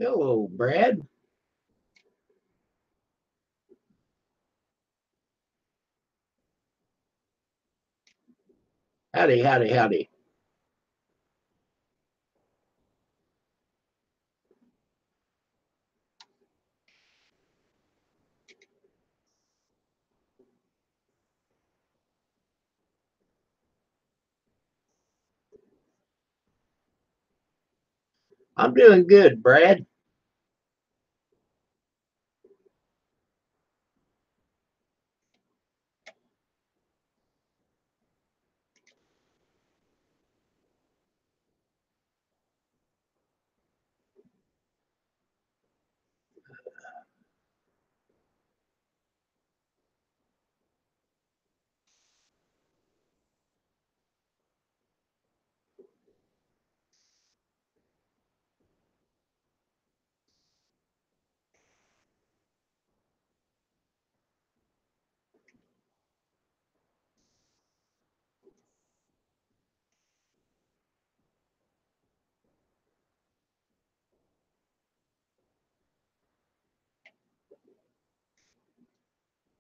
Hello, Brad. Howdy, howdy, howdy. I'm doing good, Brad.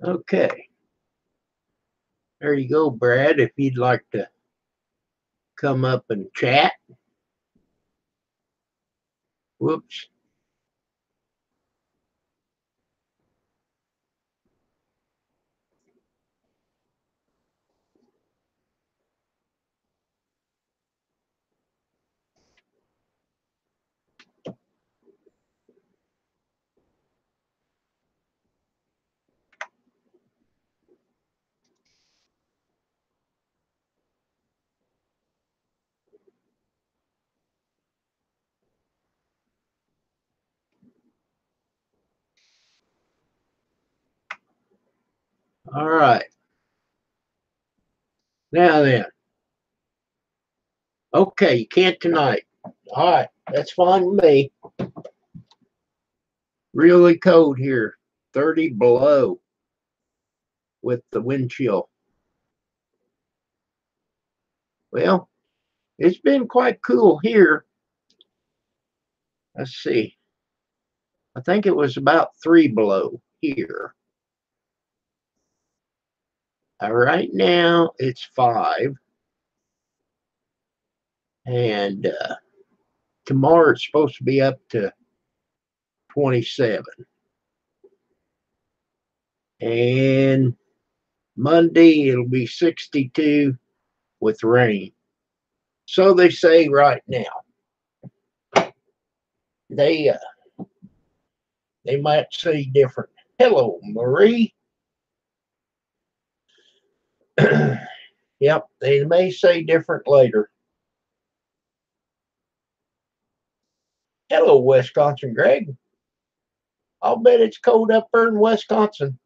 Okay, there you go, Brad. If you'd like to come up and chat. Whoops. All right. Now then. Okay, you can't tonight. All right, that's fine with me. Really cold here, 30 below with the wind chill. Well, it's been quite cool here. Let's see. I think it was about 3 below here. Right now it's 5. And tomorrow it's supposed to be up to 27. And Monday it'll be 62 with rain. So they say right now. They they might say different. Hello, Marie. Yep, they may say different later. Hello, Wisconsin, Greg. I'll bet it's cold up there in Wisconsin.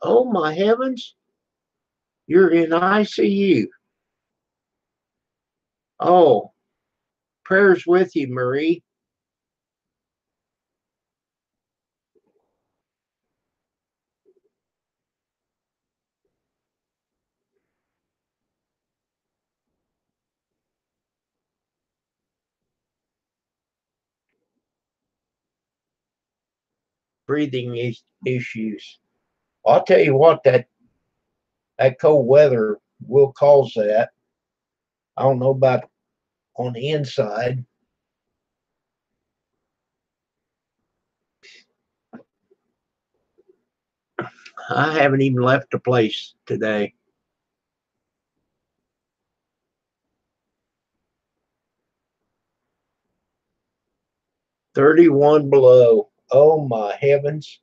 Oh my heavens, you're in ICU. Oh, prayers with you, Marie. Breathing issues. I'll tell you what, that cold weather will cause that. I don't know about on the inside. I haven't even left the place today. 31 below. Oh my heavens.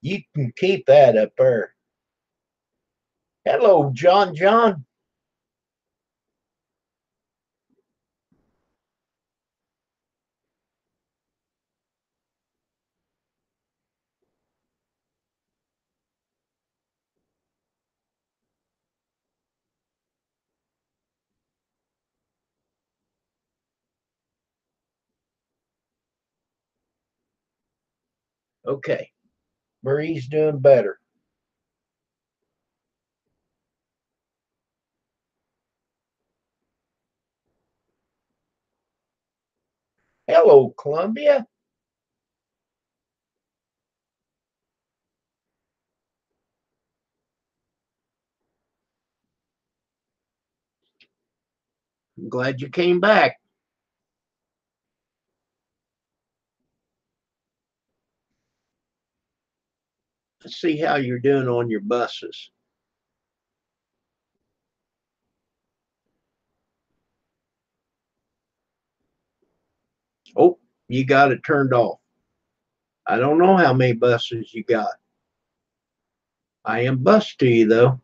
You can keep that up there. Hello, John John. Okay. Marie's doing better. Hello, Columbia. I'm glad you came back. Let's see how you're doing on your buses. Oh, you got it turned off. I don't know how many buses you got. I am bus to you, though.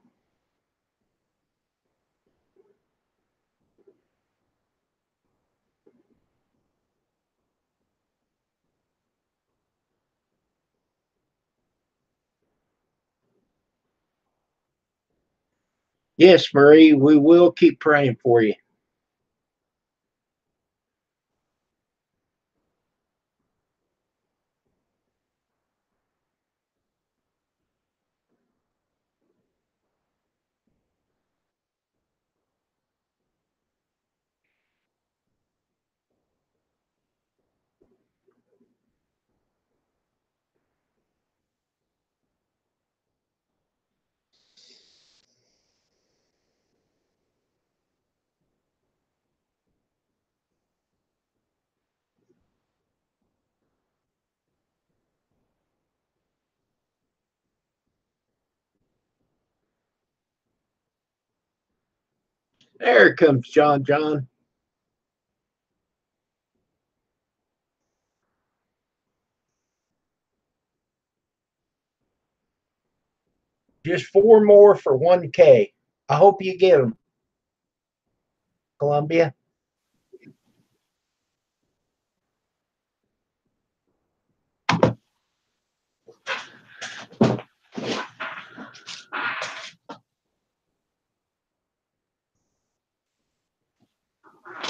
Yes, Marie, we will keep praying for you. There comes John John. Just 4 more for 1K. I hope you get them, Columbia.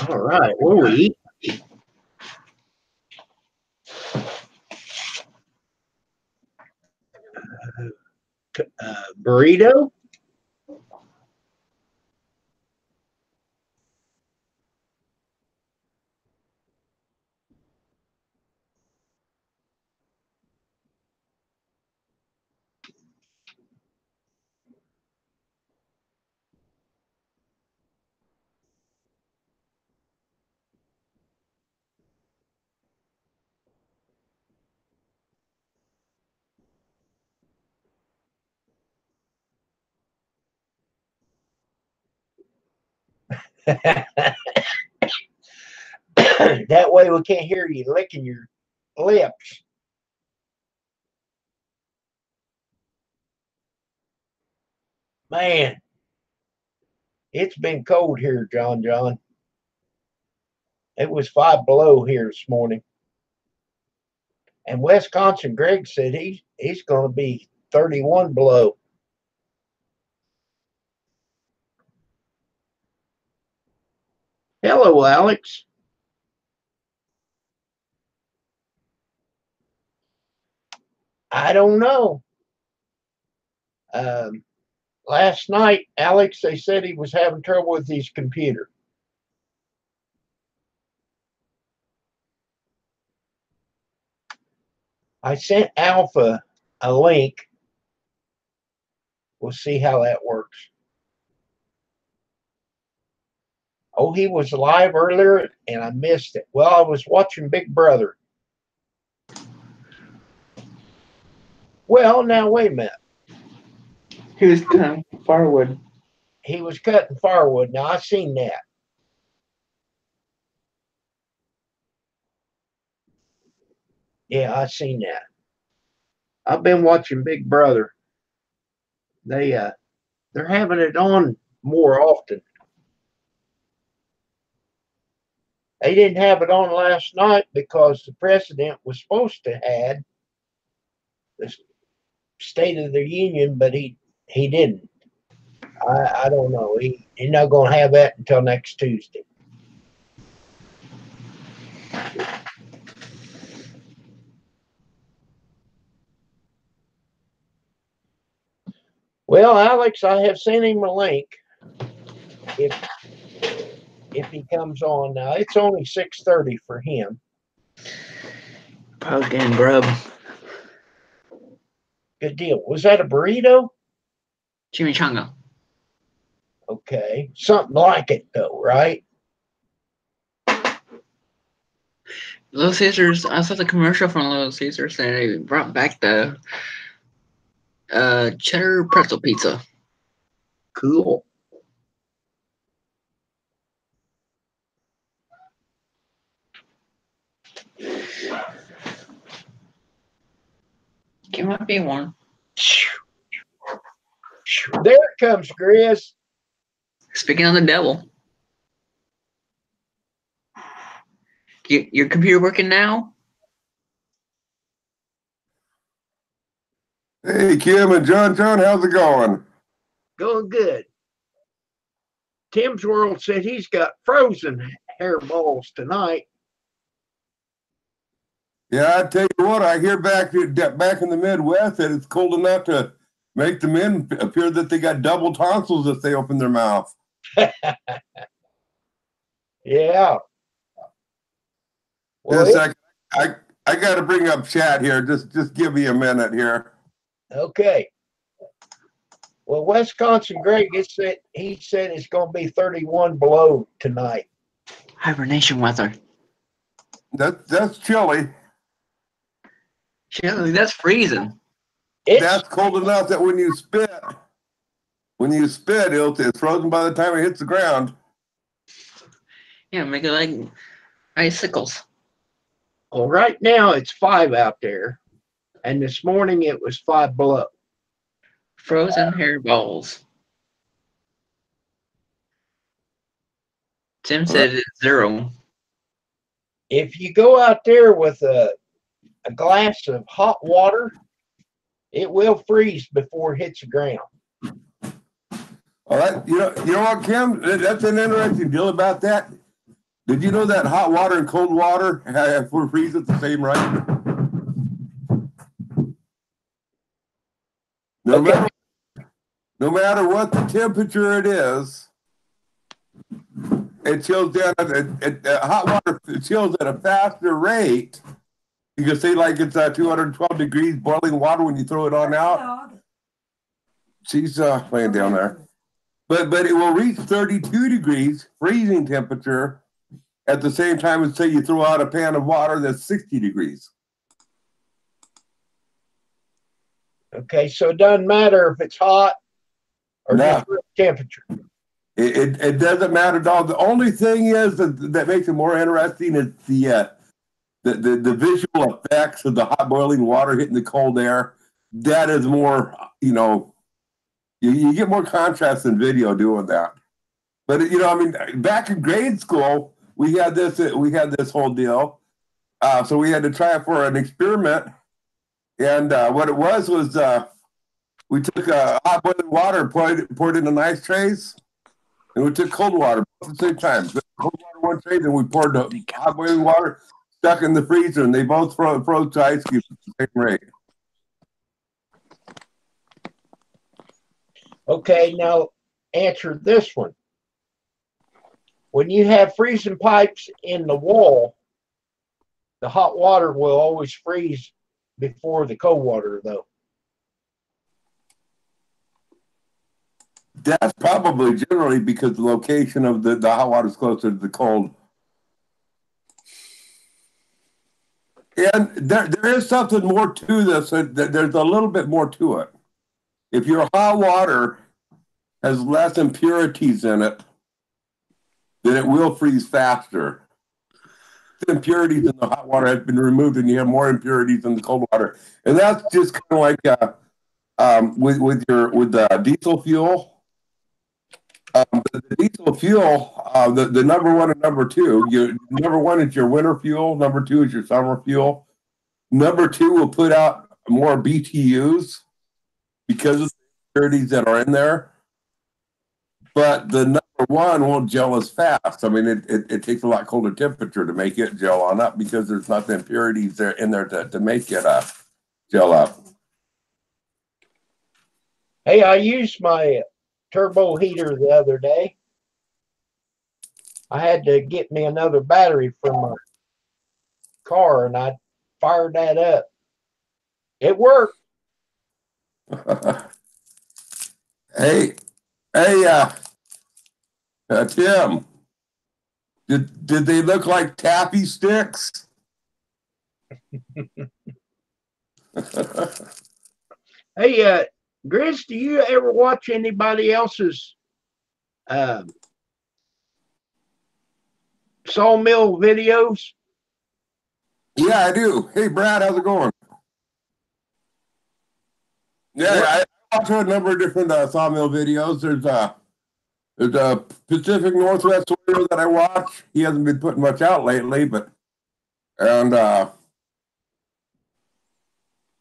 All right, what do we eat? Burrito? That way we can't hear you licking your lips. Man, it's been cold here, John John. It was 5 below here this morning. And Wisconsin, Greg said he's going to be 31 below. Hello, Alex. I don't know. Um, Last night, Alex, they said he was having trouble with his computer. I sent Alpha a link. We'll see how that works. Oh, he was live earlier and I missed it. Well, I was watching Big Brother. Well, now wait a minute. He was cutting firewood. He was cutting firewood. Now I seen that. Yeah, I seen that. I've been watching Big Brother. They're having it on more often. They didn't have it on last night because the president was supposed to have the State of the Union, but he didn't. I don't know. He's not going to have that until next Tuesday. Well, Alex, I have sent him a link. If he comes on now, it's only 6:30 for him. Probably getting grub. Good deal. Was that a burrito? Chimichanga. Okay, something like it though, right? Little Caesars. I saw the commercial from Little Caesars, and they brought back the cheddar pretzel pizza. Cool. It might be one. There comes Grizz. Speaking of the devil, your computer working now? Hey, Kim and John, how's it going? Going good. Tim's World said he's got frozen hairballs tonight. Yeah, I tell you what, I hear back in the Midwest that it's cold enough to make the men appear that they got double tonsils if they open their mouth. Yeah. Well, Just a second. I got to bring up chat here. Just give me a minute here. Okay. Well, Wisconsin Greg, he said it's going to be 31 below tonight. Hibernation weather. That's chilly. Chilly, that's freezing. That's cold enough that when you spit, it's frozen by the time it hits the ground. Yeah, make it like icicles. Well, right now it's 5 out there, and this morning it was 5 below. Frozen hairballs. Tim said it's 0. If you go out there with a glass of hot water, it will freeze before it hits the ground. All right, you know what, Kim? That's an interesting deal about that. Did you know that hot water and cold water freeze at the same rate? No matter what the temperature it is, it chills down. Hot water chills at a faster rate. You can say like it's 212 degrees boiling water when you throw it on out. She's laying down there. But it will reach 32 degrees freezing temperature at the same time as say you throw out a pan of water that's 60 degrees. Okay, so it doesn't matter if it's hot or just temperature. It doesn't matter at all. The only thing is that makes it more interesting is the visual effects of the hot boiling water hitting the cold air. That is more, you get more contrast in video doing that. But back in grade school, we had this whole deal. So we had to try it for an experiment. And what it was we took hot boiling water and poured it in ice trays. And we took cold water both at the same time. Cold water one tray, then we poured the hot boiling water, stuck in the freezer, and they both froze to ice cubes at the same rate. Okay, now answer this one. When you have freezing pipes in the wall, the hot water will always freeze before the cold water, though. That's probably generally because the location of the hot water is closer to the cold. And there is something more to this. There's a little bit more to it. If your hot water has less impurities in it, then it will freeze faster. The impurities in the hot water have been removed, and you have more impurities in the cold water. And that's just kind of like with the diesel fuel. The diesel fuel, the number one and number two. Number one is your winter fuel. Number two is your summer fuel. Number two will put out more BTUs because of the impurities that are in there. But the number one won't gel as fast. I mean, it takes a lot colder temperature to make it gel on up because there's not the impurities there in there to make it gel up. Hey, I used my turbo heater the other day. I had to get me another battery for my car, and I fired that up. It worked. Hey, hey, Tim, did they look like taffy sticks? Hey, Grizz, do you ever watch anybody else's sawmill videos? Yeah, I do. Hey, Brad, how's it going? Yeah, I watch a number of different sawmill videos. There's a Pacific Northwest warrior that I watch. He hasn't been putting much out lately, but and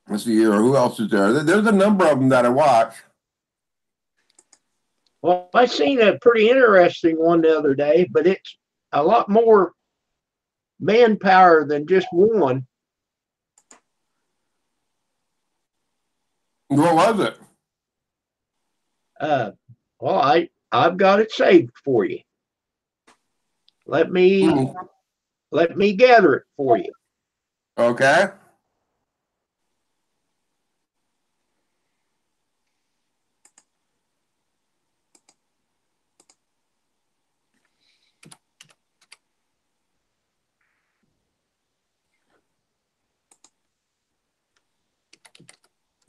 let's see here, who else is there? There's a number of them that I watch. Well, I seen a pretty interesting one the other day, but it's a lot more manpower than just one. What was it? Well, I've got it saved for you. Let me gather it for you. Okay.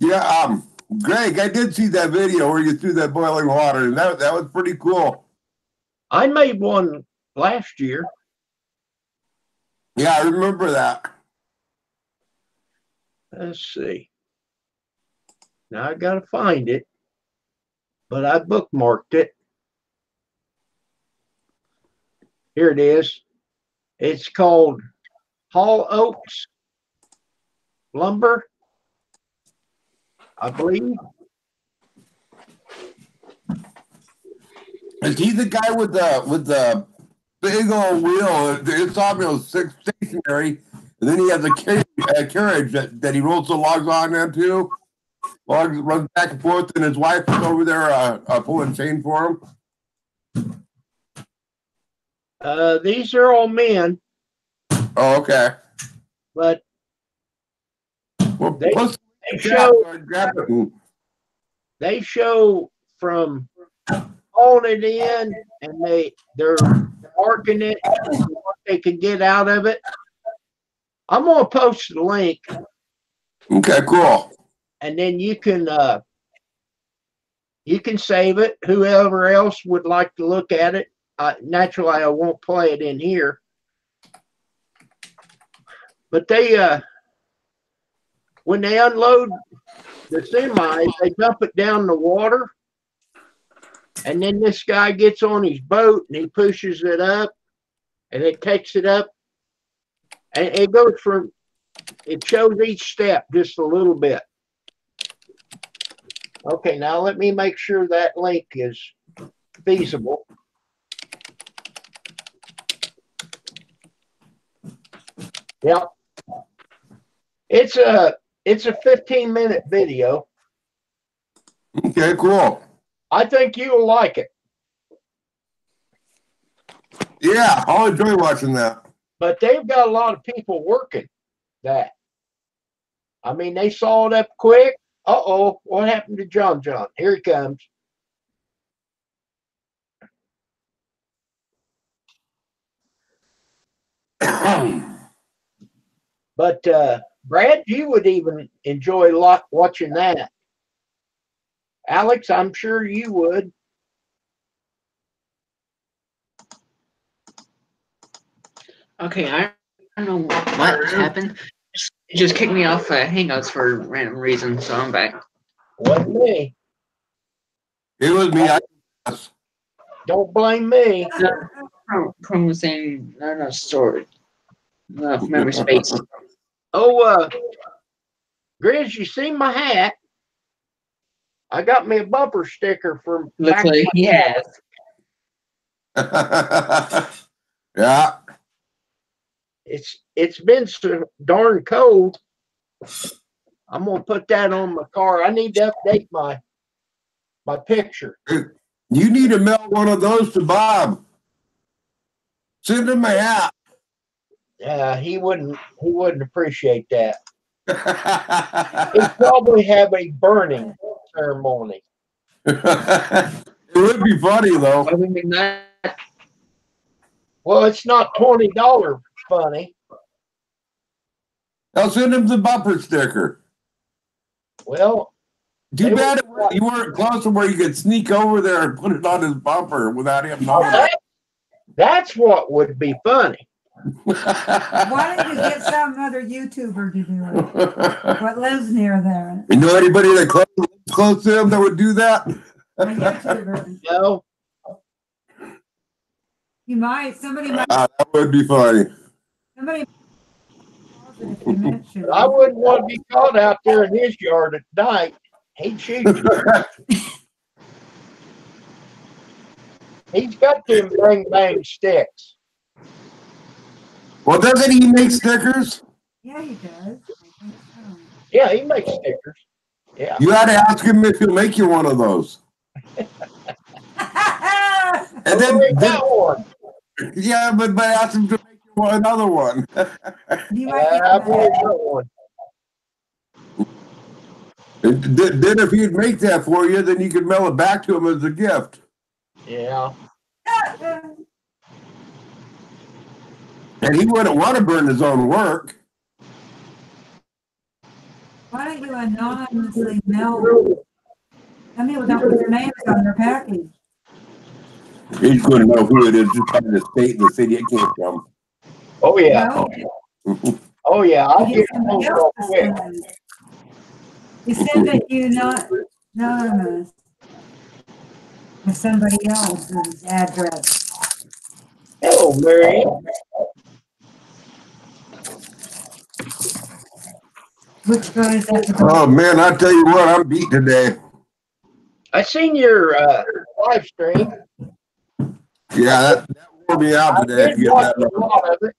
Yeah, Greg, I did see that video where you threw that boiling water, and that was pretty cool. I made one last year. Yeah, I remember that. Let's see. Now I got to find it, but I bookmarked it. Here it is. It's called Hall Oaks Lumber, I believe. Is he the guy with the big old wheel? His sawmill's stationary, and then he has a carriage that he rolls the logs on into. Logs runs back and forth, and his wife is over there pulling chain for him. These are all men. Oh, okay. But well, they show from hauling it in, and they're marking it, what they can get out of it. I'm gonna post the link. Okay, cool. And then you can save it. Whoever else would like to look at it. Naturally, I won't play it in here. But when they unload the semis, they dump it down the water. And then this guy gets on his boat and he pushes it up and it takes it up. And it goes it shows each step just a little bit. Okay, now let me make sure that link is feasible. Yep. It's a 15-minute video. Okay, cool. I think you'll like it. Yeah, I'll enjoy watching that. But they've got a lot of people working that. I mean, they saw it up quick. Uh-oh, what happened to John? Here he comes. But Brad, you would even enjoy a lot watching that. Alex, I'm sure you would. Okay, I don't know what happened. It just kicked me off Hangouts for random reason, so I'm back. Wasn't me. It was me. Don't blame me. Chrome was saying not enough storage, enough memory space. Oh, Grizz, you see my hat? I got me a bumper sticker from. Looks like he has. Yeah. It's been so darn cold. I'm gonna put that on my car. I need to update my my picture. You need to mail one of those to Bob. Send him a hat. He wouldn't appreciate that. He'd probably have a burning ceremony. It would be funny though. Other than that, Well, it's not $20 funny. I'll send him the bumper sticker. Well, Too bad you weren't close to where you could sneak over there and put it on his bumper without him knowing. That's what would be funny. Why don't you get some other YouTuber to do it? What lives near there? You know anybody that close to him that would do that? A YouTuber. No, You might. Somebody might. That would be funny. Somebody. If you mention I it. wouldn't want to be caught out there in his yard at night. He'd shoot you. He's got them bang sticks. Well, doesn't he make stickers? Yeah, he does. I think so. Yeah, he makes stickers. Yeah. You ought to ask him if he'll make you one of those. And Already got one. yeah, but ask him to make you another one. You might get I've already that. got one. Then if he'd make that for you, then you could mail it back to him as a gift. Yeah. And he wouldn't want to burn his own work. Why don't you anonymously mail? I mean, without put their names on their package. He's going to know who it is, just by the state and the city it came from. Oh yeah. Well, Oh yeah. I'll you get get somebody one else real to quick. send it. You send it, you not anonymous. With somebody else's address. Hello, Mary. Which goes at the Oh man, I tell you what, I'm beat today. I seen your live stream. Yeah, that wore me out I today. did watch a lot of it.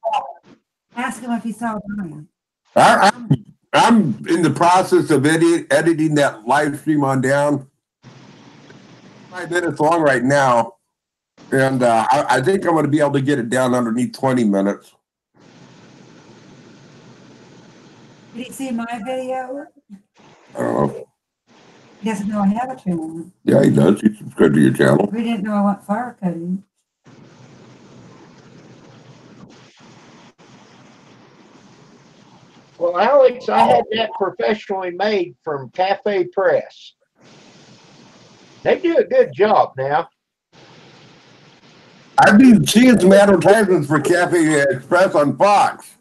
Ask him if he saw mine. I'm in the process of editing that live stream on down. 5 minutes long right now, and I think I'm going to be able to get it down underneath 20 minutes. Did he see my video? I don't know. He doesn't know I have a channel. Yeah, he does. He's subscribed to your channel. We didn't know I went fire cutting. Well, Alex, I had that professionally made from Fyffe Press. They do a good job now. I've been seeing some advertisements for Cafe Express on Fox.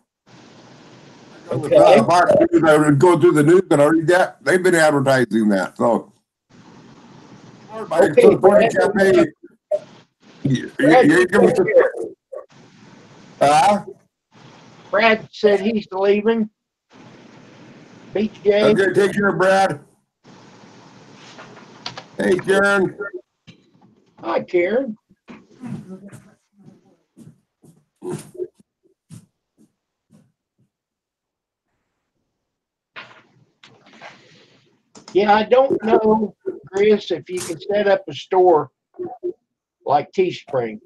Okay. Fox News, I would go through the news and I read that. They've been advertising that. So, Okay, Brad. Cafe. Brad said he's leaving. Beach game. Okay, take care, Brad. Hey, Karen. Hi, Karen. Yeah, I don't know, Chris, if you can set up a store like Teespring.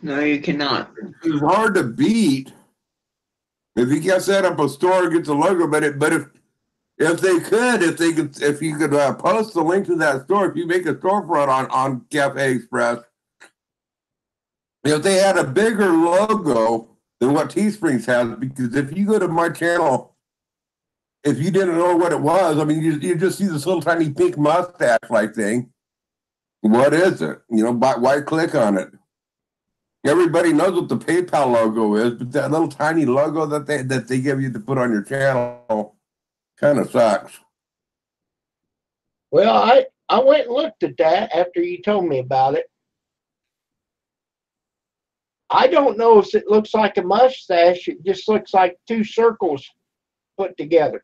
no, you cannot. It's hard to beat if you can set up a store and get the logo. But if you could post the link to that store, if you make a storefront on Cafe Express, if they had a bigger logo than what Teesprings has, because if you go to my channel, if you didn't know what it was, I mean, you just see this little tiny pink mustache-like thing. What is it? Why click on it? Everybody knows what the PayPal logo is, but that little tiny logo that they give you to put on your channel kind of sucks. Well, I went and looked at that after you told me about it. I don't know if it looks like a mustache. It just looks like two circles put together.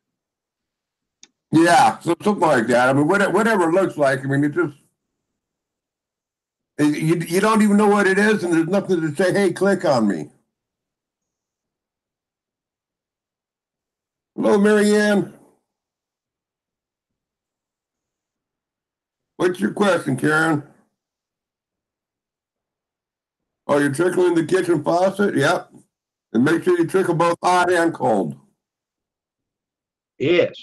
Yeah, something like that. I mean, whatever it looks like. I mean, it just you don't even know what it is, and there's nothing to say. Hey, click on me. Hello, Marianne. What's your question, Karen? Oh, you're trickling the kitchen faucet? Yep. And make sure you trickle both hot and cold. Yes.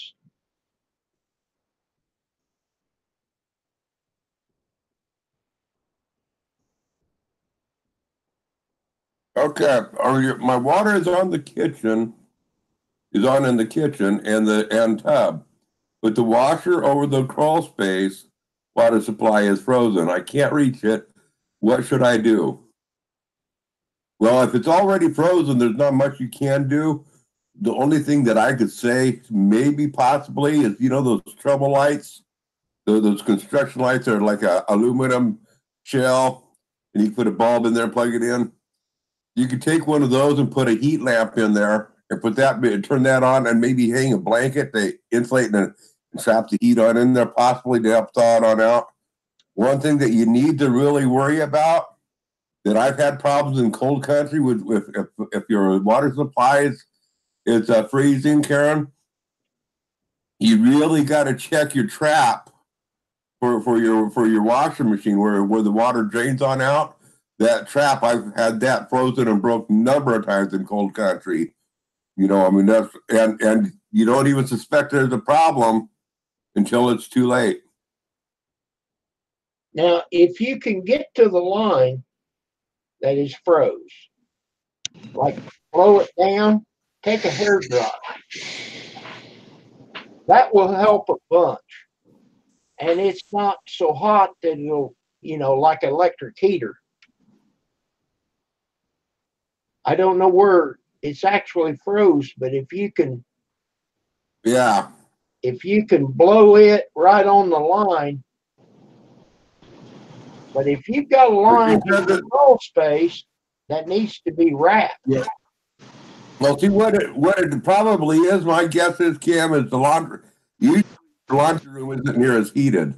Okay. My water is on the kitchen, is on in the kitchen and tub. But the washer over the crawl space water supply is frozen. I can't reach it. What should I do? Well, if it's already frozen, there's not much you can do. The only thing that I could say, maybe possibly, is those trouble lights, those construction lights are like a aluminum shell, and you put a bulb in there and plug it in. You could take one of those and put a heat lamp in there and put that, turn that on, and maybe hang a blanket to insulate and trap the heat on in there, possibly to help thaw it on out. One thing that you need to really worry about, that I've had problems in cold country with if your water supply is freezing, Karen, you really got to check your trap for your washing machine where the water drains on out. That trap, I've had that frozen and broke a number of times in cold country. I mean, that's and you don't even suspect there's a problem until it's too late. Now, if you can get to the line that is froze, like blow it down, take a hair dryer. That will help a bunch. And it's not so hot that it'll, like an electric heater. I don't know where it's actually froze, but if you can blow it right on the line, but if you've got a line in the crawl space, that needs to be wrapped. Yeah. Well, see what it probably is. My guess is, Kim, is the laundry. Usually, the laundry room isn't near as heated,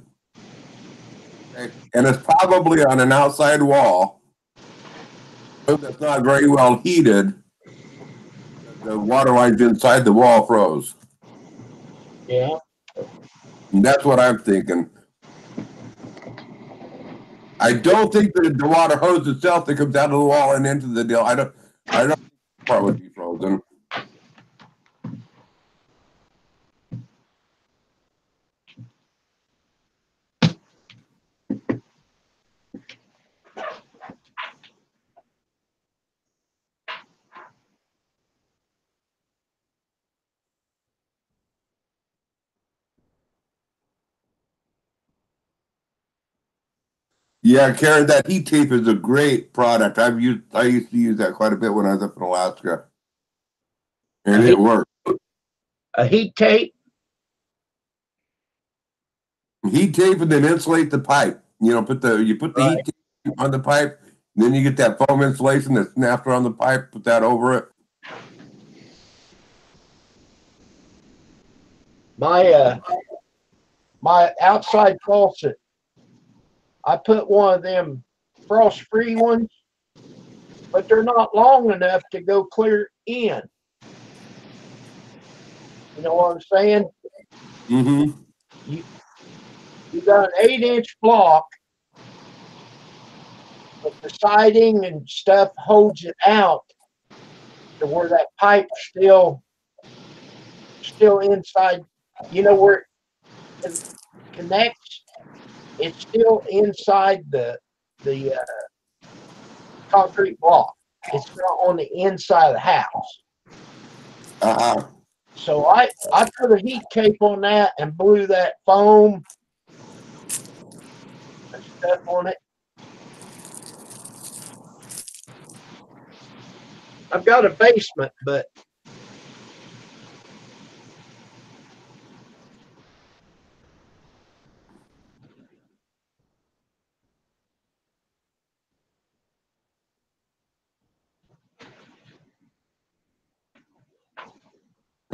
okay? And it's probably on an outside wall that's not very well heated. The water lines inside the wall froze. Yeah. And that's what I'm thinking. I don't think that the water hose itself that comes out of the wall and into the deal. I don't think the part would be frozen. Yeah, Karen, that heat tape is a great product. I used to use that quite a bit when I was up in Alaska. And it worked. A heat tape? Heat tape and then insulate the pipe. Put the Right. heat tape on the pipe, then you get that foam insulation that snaps around the pipe, put that over it. My outside faucet, I put one of them frost-free ones, but they're not long enough to go clear in. You know what I'm saying? Mm-hmm. You got an 8-inch block, but the siding and stuff holds it out to where that pipe still inside. Where it connects, it's still inside the concrete block. It's not on the inside of the house. Uh-huh. So I put a heat tape on that and blew that foam and stuff on it. I've got a basement, but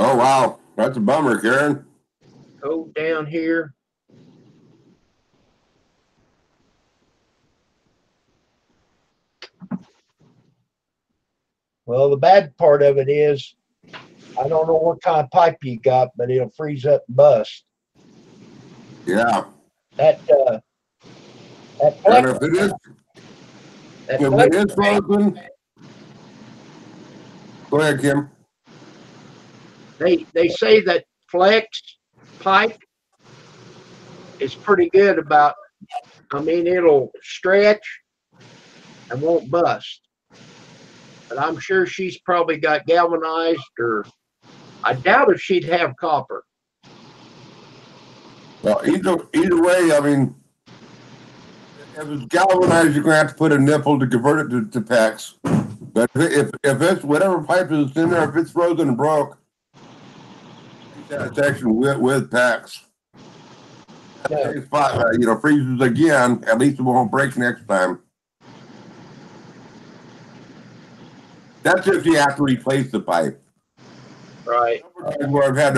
Oh, wow. That's a bummer, Karen. go down here. Well, the bad part of it is I don't know what kind of pipe you got, but it'll freeze up and bust. Yeah. that that And flex, if it is, that if flex, it is frozen, go ahead, Kim. they say that flex pipe is pretty good about. I mean, it'll stretch and won't bust. But I'm sure she's probably got galvanized, or I doubt if she'd have copper. Well, either way, I mean, if it's galvanized, you're gonna have to put a nipple to convert it to PEX. But if it's whatever pipe is in there, if it's frozen and broke, that section with PEX. No, Takes five, freezes again. At least it won't break next time. That's if you have to replace the pipe. right. Where I've had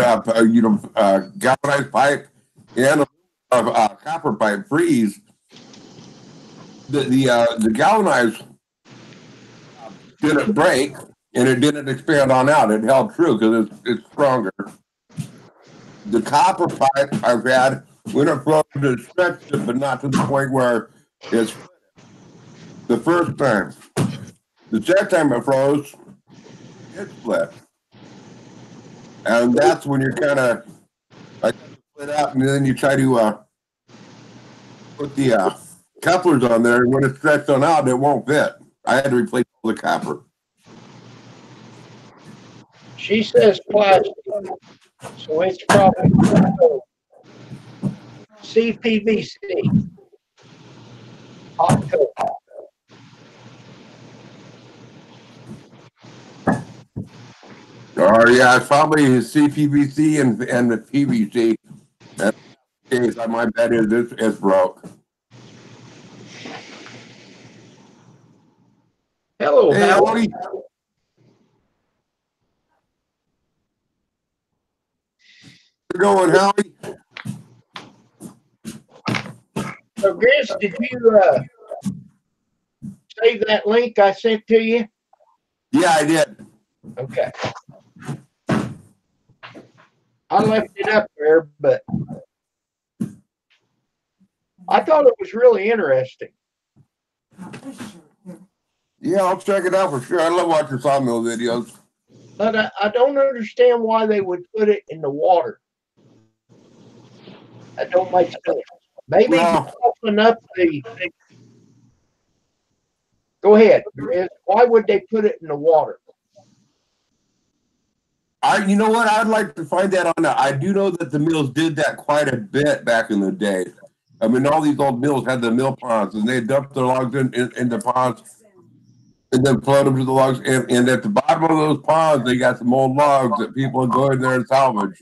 galvanized pipe and a copper pipe freeze. The galvanized didn't break and it didn't expand on out. It held true because it's stronger. The copper pipe I've had when it froze, it stretched it, but not to the point where it's the first time. The second time it froze, it split. And that's when you're kind of like split out, and then you try to put the couplers on there, and when it's stretched on out, it won't fit. I had to replace all the copper. She says plastic, so it's probably CPVC. Hot coat. Or yeah, it's probably CPVC and the PVC. That's the case. My bet is it's broke. Hello, Hey, Howard. Howdy. How's it going, Howdy? So, Chris, did you save that link I sent to you? Yeah, I did. Okay. I left it up there, but I thought it was really interesting. Yeah, I'll check it out for sure. I love watching sawmill videos. But I don't understand why they would put it in the water. That don't make sense. Maybe Well, to soften up the. Go ahead. Chris. Why would they put it in the water? you know what? I'd like to find that on that. I do know that the mills did that quite a bit back in the day. I mean, all these old mills had the mill ponds, and they dumped their logs in the ponds, and then float them to the logs. And at the bottom of those ponds, they got some old logs that people would go in there and salvage.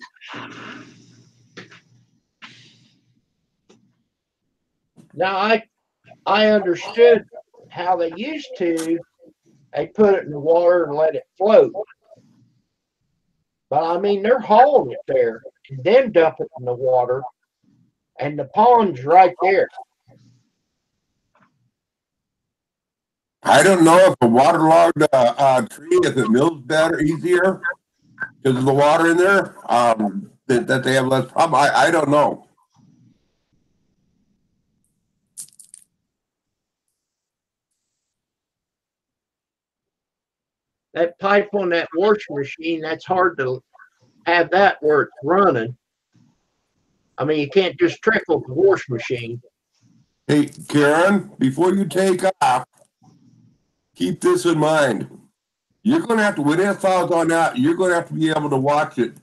Now I understood how they used to. They put it in the water and let it float. But I mean, they're hauling it there and then dump it in the water, and the pond's right there. I don't know if a waterlogged tree, if it mills better, easier because of the water in there, that they have less problem. I don't know. That pipe on that washing machine, that's hard to have that where it's running. I mean, you can't just trickle the wash machine. Hey, Karen, before you take off, keep this in mind. You're going to have to, when it falls on out, you're going to have to be able to watch it.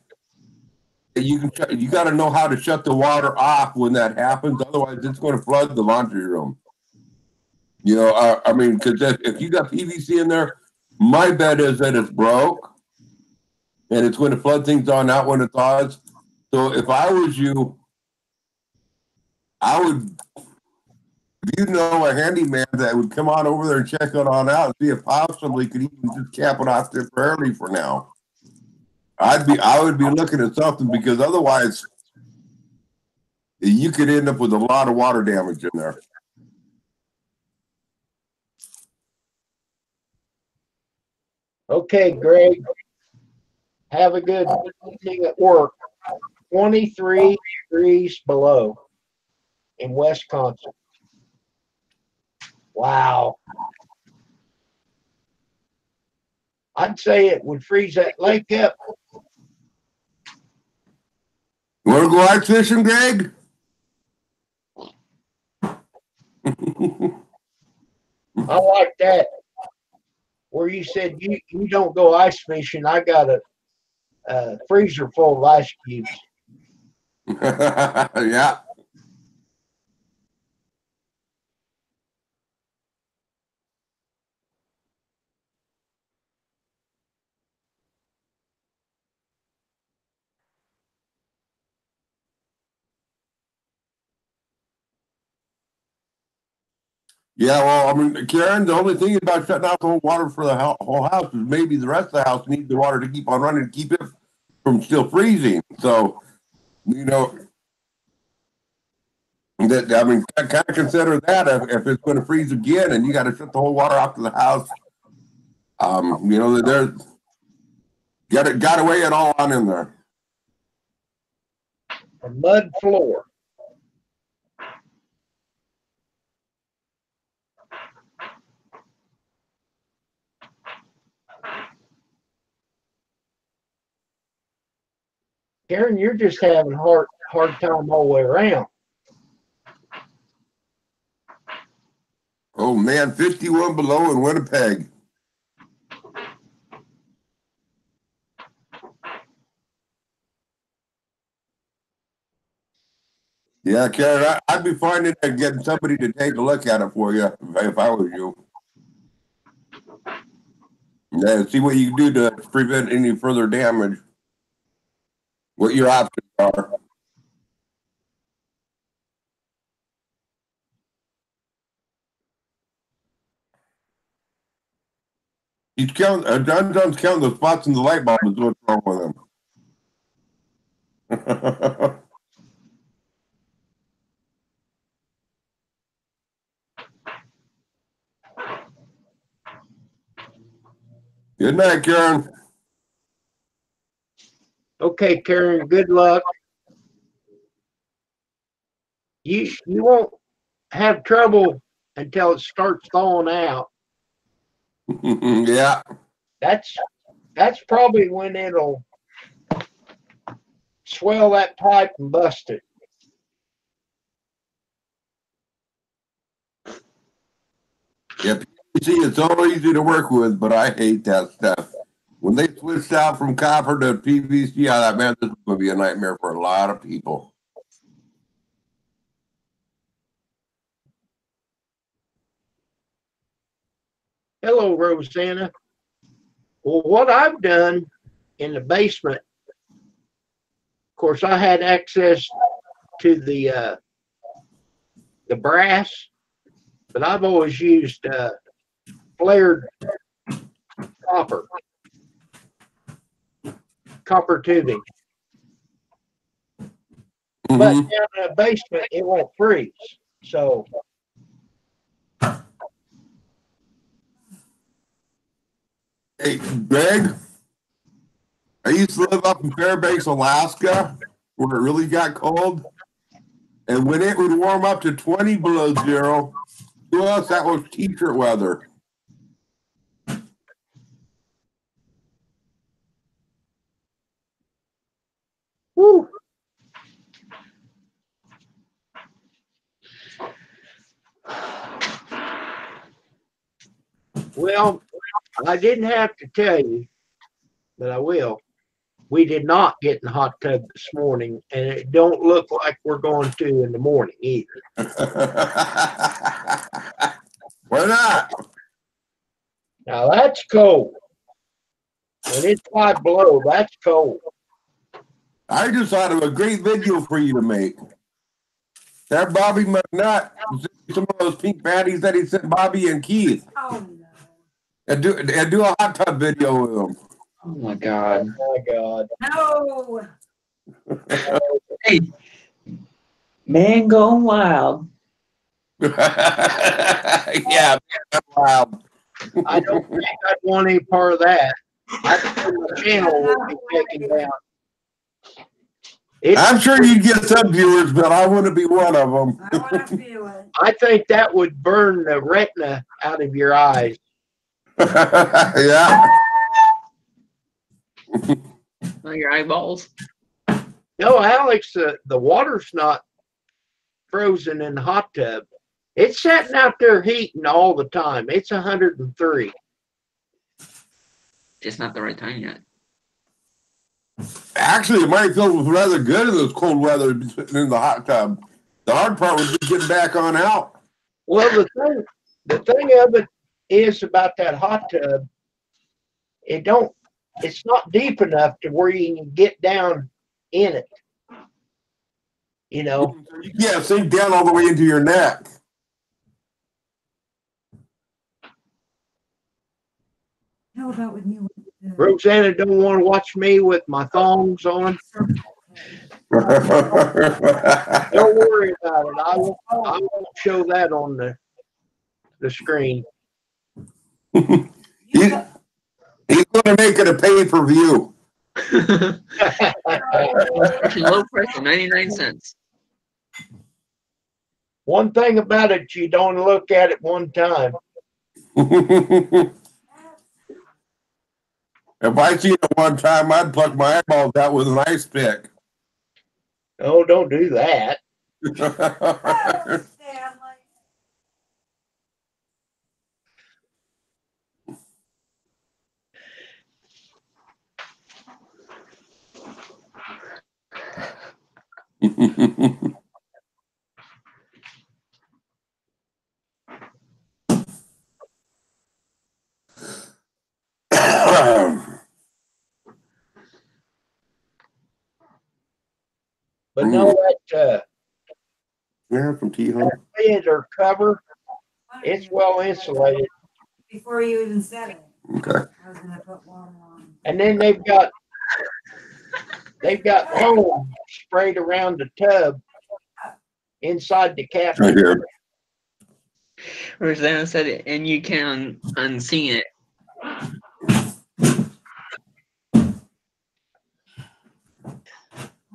You got to know how to shut the water off when that happens. Otherwise, it's going to flood the laundry room. I mean, because if you got PVC in there, my bet is that it's broke, and it's going to flood things on out when it thaws. So if I was you, I would, if you know a handyman that would come on over there and check it on out and see if possibly could even just cap it off temporarily for now. I would be looking at something because otherwise you could end up with a lot of water damage in there. Okay, Greg. Have a good evening at work. 23 degrees below. in Wisconsin. Wow. I'd say it would freeze that lake up. You want to go ice fishing, Greg? I like that. Where you said you don't go ice fishing, I got a freezer full of ice cubes. Yeah. Yeah, well, I mean, Karen, the only thing about shutting off the whole water for the whole house is maybe the rest of the house needs the water to keep on running to keep it from still freezing. So, you know, that I mean, kind of consider that if it's going to freeze again and you got to shut the whole water off to the house. You know, there's got to weigh it all on in there. A mud floor. Karen, you're just having hard time all the way around. Oh man, 51 below in Winnipeg. Yeah, Karen, I'd be finding and getting somebody to take a look at it for you if I was you. Yeah, see what you can do to prevent any further damage. What your options are. He's counting. John's counting the spots in the light bulb is what's wrong with him. Good night, Karen. Okay, Karen, good luck. You won't have trouble until it starts thawing out. Yeah. That's probably when it'll swell that pipe and bust it. Yep. You see, it's so easy to work with, but I hate that stuff. When they switched out from copper to PVC, I thought, man, this is going to be a nightmare for a lot of people. Hello, Rosanna. Well, what I've done in the basement, of course, I had access to the brass, but I've always used flared copper tubing. But down in the basement, it won't freeze. So Hey, Greg, I used to live up in Fairbanks, Alaska, where it really got cold. And when it would warm up to 20 below zero, to us, that was t-shirt weather. whew. Well, I didn't have to tell you, but I will. We did not get in the hot tub this morning, and it don't look like we're going to in the morning either. Why not? Now that's cold. When it's 5 below, that's cold. I just thought of a great video for you to make. That Bobby McNutt, some of those pink panties that he sent Bobby and Keith. Oh, no. And do a hot tub video with them. Oh my God. Oh my God. No. Hey, man, going wild. Yeah, wow. I don't think I'd want any part of that. I think my channel would be taken down. I'm sure you'd get some viewers, but I wouldn't be one of them. I want to feel it. I think that would burn the retina out of your eyes. Yeah. Like your eyeballs. No, Alex, the water's not frozen in the hot tub. It's sitting out there heating all the time. It's 103. Just not the right time yet. Actually, it might feel rather good in this cold weather sitting in the hot tub. The hard part would be getting back on out. Well, the thing of it is about that hot tub, it's not deep enough to where you can get down in it. You know, Yeah, sink down all the way into your neck. How about when you went to Rosanna don't want to watch me with my thongs on. Don't worry about it. I won't show that on the screen. He's going to make it a pay-per-view. Low pressure, 99 cents. One thing about it, you don't look at it one time. If I seen it one time, I'd pluck my eyeballs out with an ice pick. Oh, don't do that. Stanley. But no, that Yeah, some tea, huh? lid or cover, it's well insulated. Before you even said it, Okay. I was gonna put water on. And then they've got foam sprayed around the tub inside the Right cabinet. here. Rosanna said it, and you can unseen it.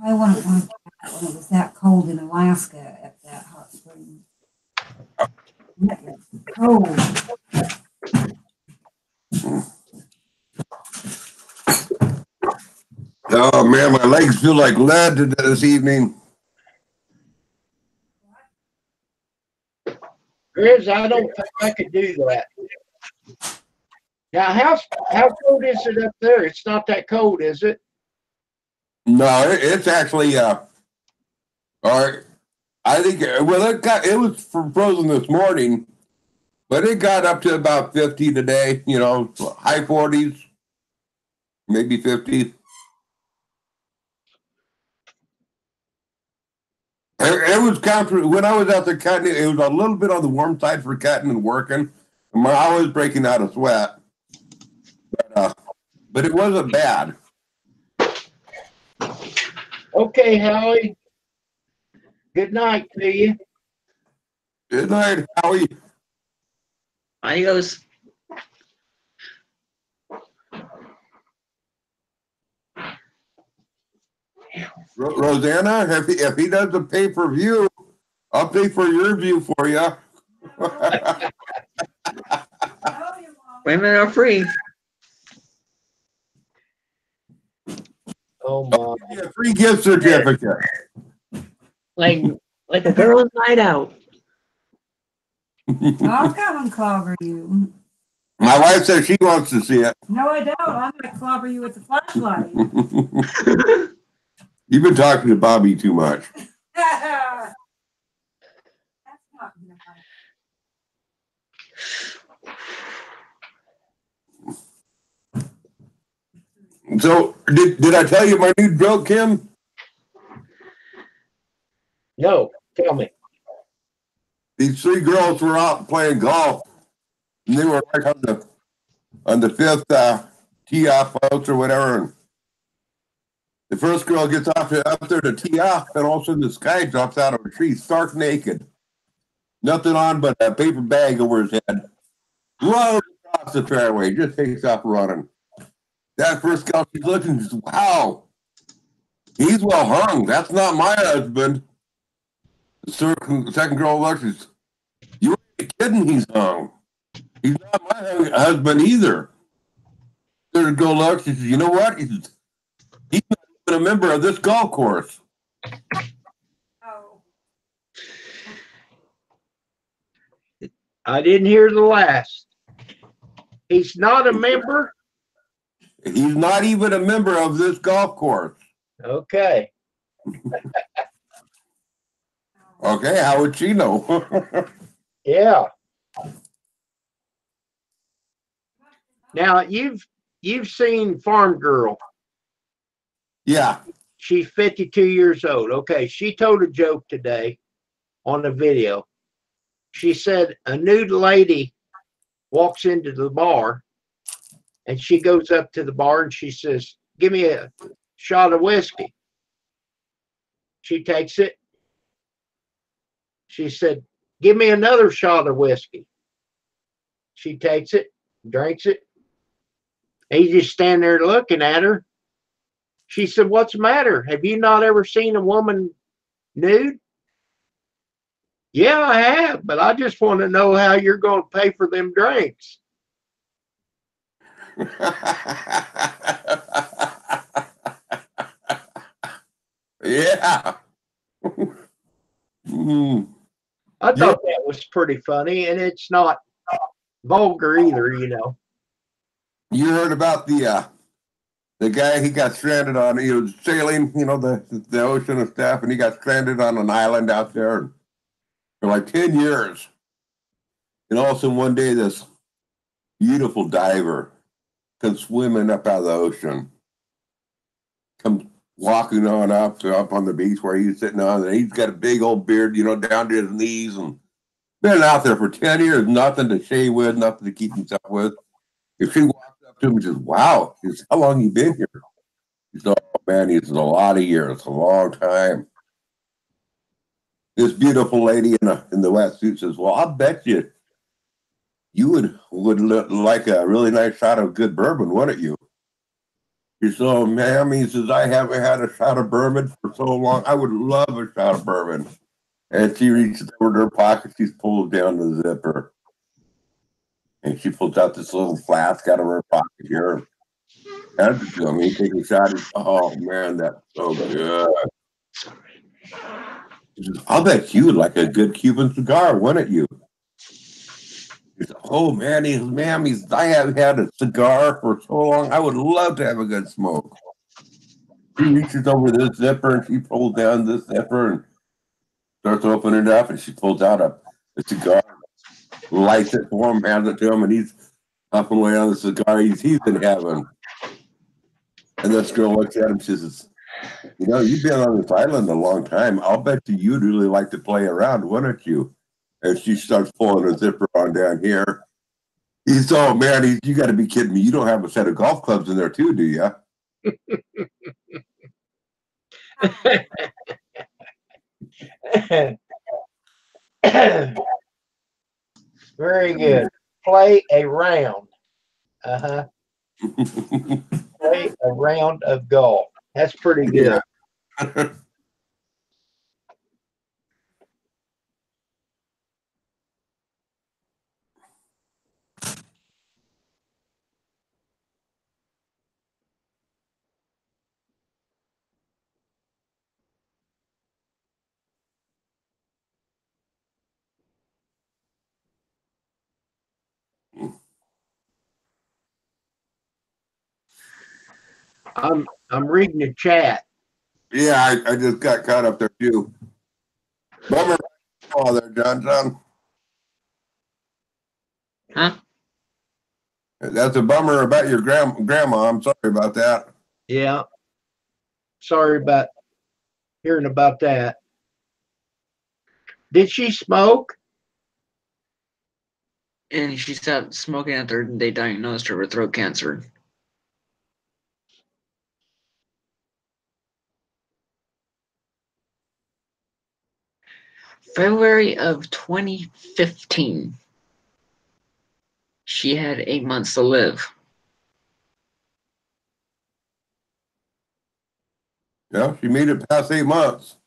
I wouldn't want that when it was that cold in Alaska at that hot spring. That is cold. Oh man, my legs feel like lead this evening. Grizz, I don't think I could do that. Now, how cold is it up there? It's not that cold, is it? No, it's actually all right. I think it was frozen this morning, but it got up to about 50 today. You know, high 40s, maybe 50. It was when I was out there cutting it was a little bit on the warm side for cutting and working. I was breaking out a sweat, but it wasn't bad. Okay, Howie. Good night to you. Good night, Howie. Adios. Rosanna, if he does a pay-per-view, I'll pay for your view for you. Women are free. Oh I'll my. give you a free gift certificate. Like a girl's night out. I'll come and clobber you. My wife says she wants to see it. No, I don't. I'm gonna clobber you with the flashlight. You've been talking to Bobby too much. That's not gonna happen. So, did I tell you my new joke, Kim? No, tell me. These three girls were out playing golf, and they were like on the fifth tee off out or whatever. And the first girl gets up there to tee off, and all of a sudden the sky drops out of a tree, stark naked, nothing on but a paper bag over his head. Runs across the fairway, just takes off running. That first girl, she's looking, wow. He's well hung. That's not my husband. The second girl Alexis. You ain't kidding, he's hung. He's not my husband either. Third girl Alexis says, you know what? He's not even a member of this golf course. Oh. I didn't hear the last. He's not a member? He's not even a member of this golf course. Okay. Okay, how would she know? Yeah. Now you've seen Farm Girl. Yeah. She's 52 years old. Okay. She told a joke today on a video. She said a nude lady walks into the bar and she goes up to the bar and she says, give me a shot of whiskey. She takes it. She said, give me another shot of whiskey. She takes it, drinks it. He's just standing there looking at her. She said, what's the matter? Have you not ever seen a woman nude? Yeah, I have, but I just want to know how you're going to pay for them drinks. Yeah. I thought that was pretty funny, and it's not vulgar either, you know. You heard about the guy he got stranded on? He was sailing, the ocean and stuff, and he got stranded on an island out there for like 10 years. And all of a sudden, one day, this beautiful diver comes swimming up out of the ocean, comes walking on up on the beach where he's sitting on, and he's got a big old beard, down to his knees, and been out there for 10 years, nothing to shave with, nothing to keep himself with. If she walks up to him and says, wow, he says, how long you been here? He said, oh man, he says, a lot of years, a long time. This beautiful lady in the wetsuit says, well, I'll bet you would like a really nice shot of good bourbon, wouldn't you? He said, oh, ma'am, he says, I haven't had a shot of bourbon for so long. I would love a shot of bourbon. And she reaches over to her pocket. She's pulled down the zipper. And she pulls out this little flask out of her pocket here. Hands it to him. He takes a shot. Oh, man, that's so good. He says, I'll bet you would like a good Cuban cigar, wouldn't you? He said, oh, man, I haven't had a cigar for so long. I would love to have a good smoke. She reaches over this zipper and she pulls down this zipper and starts opening it up, and she pulls out a cigar, lights it for him, hands it to him, and he's puffing away on the cigar he's in heaven. And this girl looks at him and says, you've been on this island a long time. I'll bet you'd really like to play around, wouldn't you? And she starts pulling her zipper on down here. He's, oh, man, you got to be kidding me. You don't have a set of golf clubs in there, too, do you? Very good. Play a round. Uh-huh. Play a round of golf. That's pretty good. Yeah. I'm reading the chat. Yeah, I just got caught up there, too. Bummer. Oh, there, John. Huh? That's a bummer about your grandma. I'm sorry about that. Yeah. Sorry about hearing about that. Did she smoke? And she stopped smoking after they diagnosed her with throat cancer. February of 2015. She had 8 months to live. Yeah, she made it past 8 months.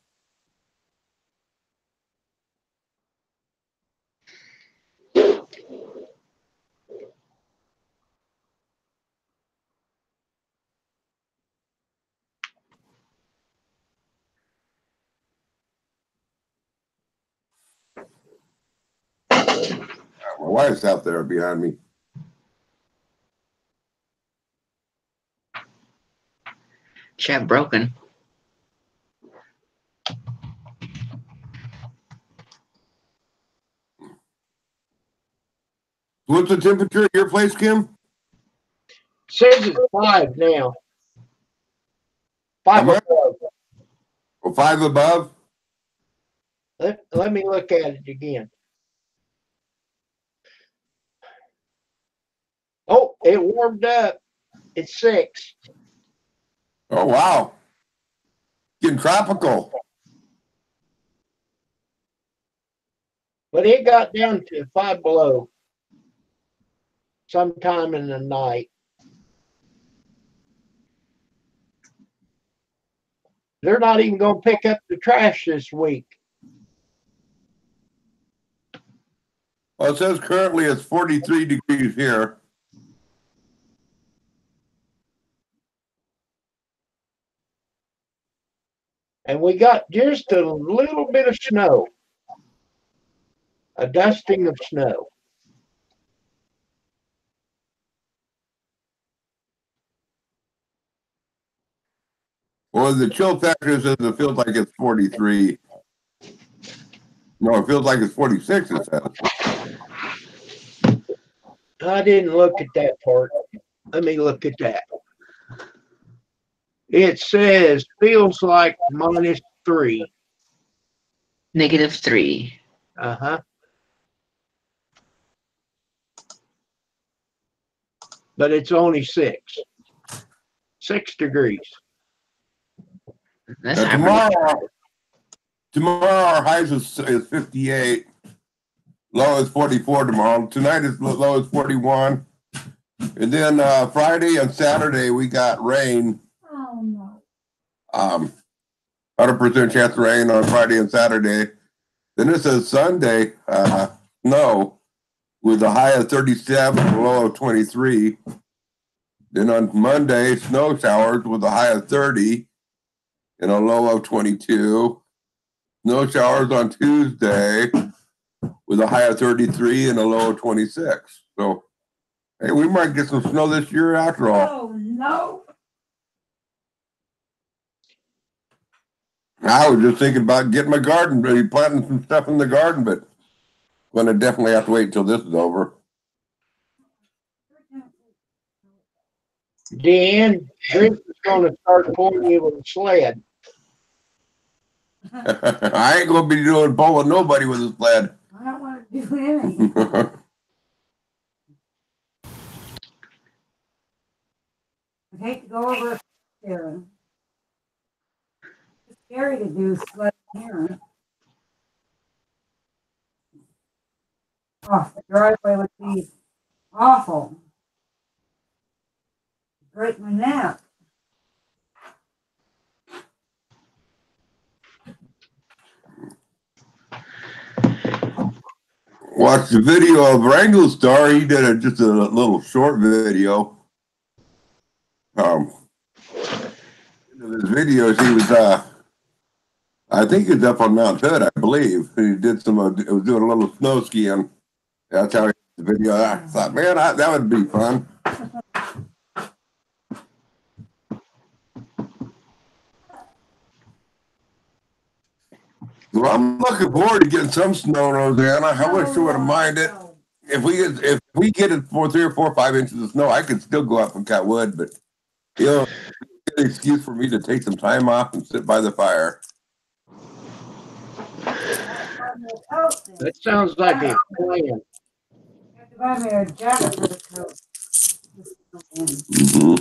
My wife's out there behind me. Chat broken. What's the temperature at your place, Kim? Says it's 5 now. 5 How much? above. Oh, 5 above? Let me look at it again. Oh, it warmed up. It's 6. Oh, wow. Getting tropical. But it got down to 5 below sometime in the night. They're not even going to pick up the trash this week. Well, it says currently it's 43 degrees here. And we got just a little bit of snow, a dusting of snow. Well, the chill factor says it feels like it's 43. No, it feels like it's 46, it says. I didn't look at that part. Let me look at that. It says feels like -3. -3. Uh-huh. But it's only 6. 6 degrees. That's Now, tomorrow our highs is 58. Low is 44 tomorrow. Tonight is low is 41. And then Friday and Saturday we got rain. Oh, no. 100% chance of rain on Friday and Saturday. Then it says Sunday, snow with a high of 37 and a low of 23. Then on Monday, snow showers with a high of 30 and a low of 22. Snow showers on Tuesday with a high of 33 and a low of 26. So, hey, we might get some snow this year after all. Oh, no. I was just thinking about getting my garden ready, planting some stuff in the garden, but I'm going to definitely have to wait until this is over. Dan, Chris is going to start pulling you with a sled. I ain't going to be doing pulling nobody with a sled. I don't want to do anything. I hate to go over here. It's scary to do sled here. Oh, the driveway would be awful. Break my neck. Watched the video of Wrangle Star. He did just a little short video. In his videos, he was, I think he was up on Mount Hood, I believe. He did some, was doing a little snow skiing. That's how he did the video. I thought, man, that would be fun. Well, I'm looking forward to getting some snow, Rosanna. I wish you wouldn't mind it. If we get it for 3 or 4 or 5 inches of snow, I could still go up and cut wood, but you know, it's an excuse for me to take some time off and sit by the fire. That sounds like a plan. I have to buy me a jacket for the coat. Mm-hmm.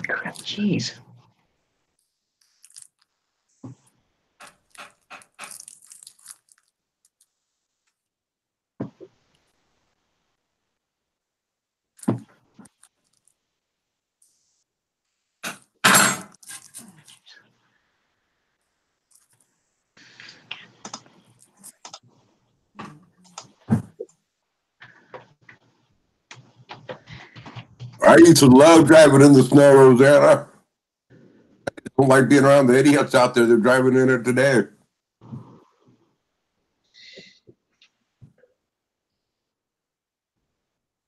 Crap, jeez. I used to love driving in the snow, Rosanna. I don't like being around the idiots out there. They're driving in it today.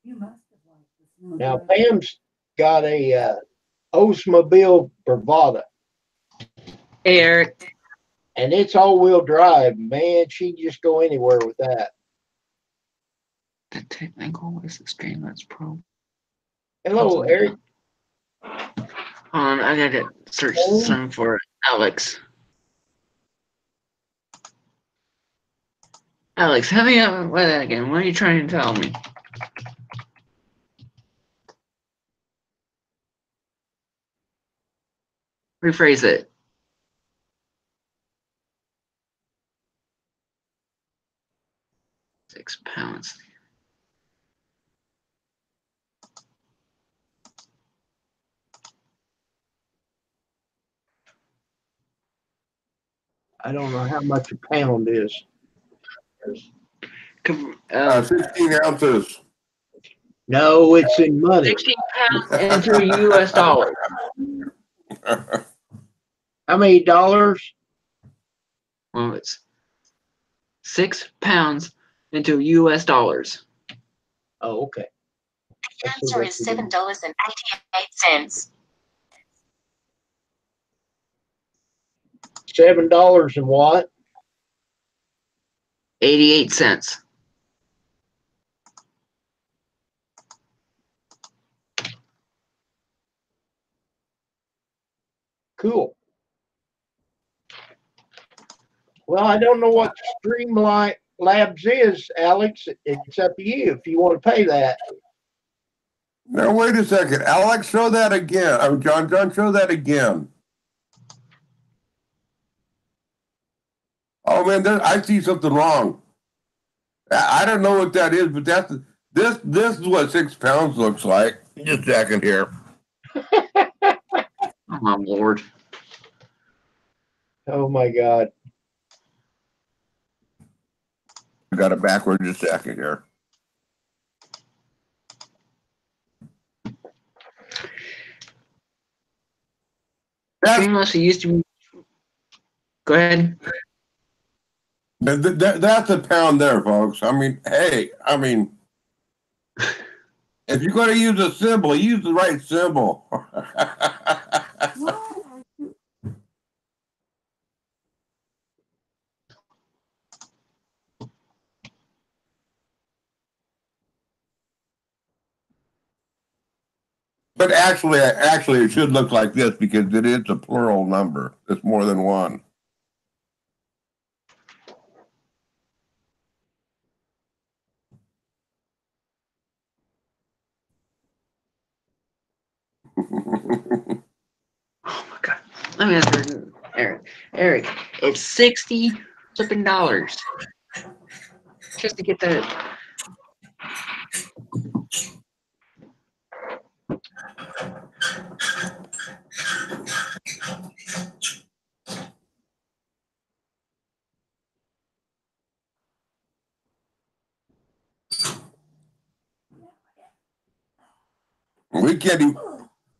You must have liked the snow. Now drive. Pam's got a Oldsmobile Bravada, Hey, Eric. and it's all-wheel drive. Man, she can just go anywhere with that. The technical is Streamlabs Pro. Hello, Eric. I gotta search some for Alex. Alex, have you what again? What are you trying to tell me? Rephrase it. £6. I don't know how much a pound is. 16 ounces. No, it's in money. 16 pounds into US dollars. How many dollars? Well, it's 6 pounds into US dollars. Oh, okay. The answer is $7.88. $7 and what? 88 cents. Cool. Well, I don't know what Streamlight Labs is, Alex. It's up to you if you want to pay that. Now, wait a second. Alex, show that again. Oh, John, show that again. Oh, man, I see something wrong. I don't know what that is, but this is what 6 pounds looks like. Just a second here. Oh, my Lord. Oh, my God. I got it backwards just a second here. Streamlabs used to be. Go ahead. That's a pound there, folks. I mean, hey, if you're going to use a symbol, use the right symbol. But actually, it should look like this because it is a plural number. It's more than one. Oh my God. Let me ask you, Eric. Eric, it's 60 flipping dollars just to get that.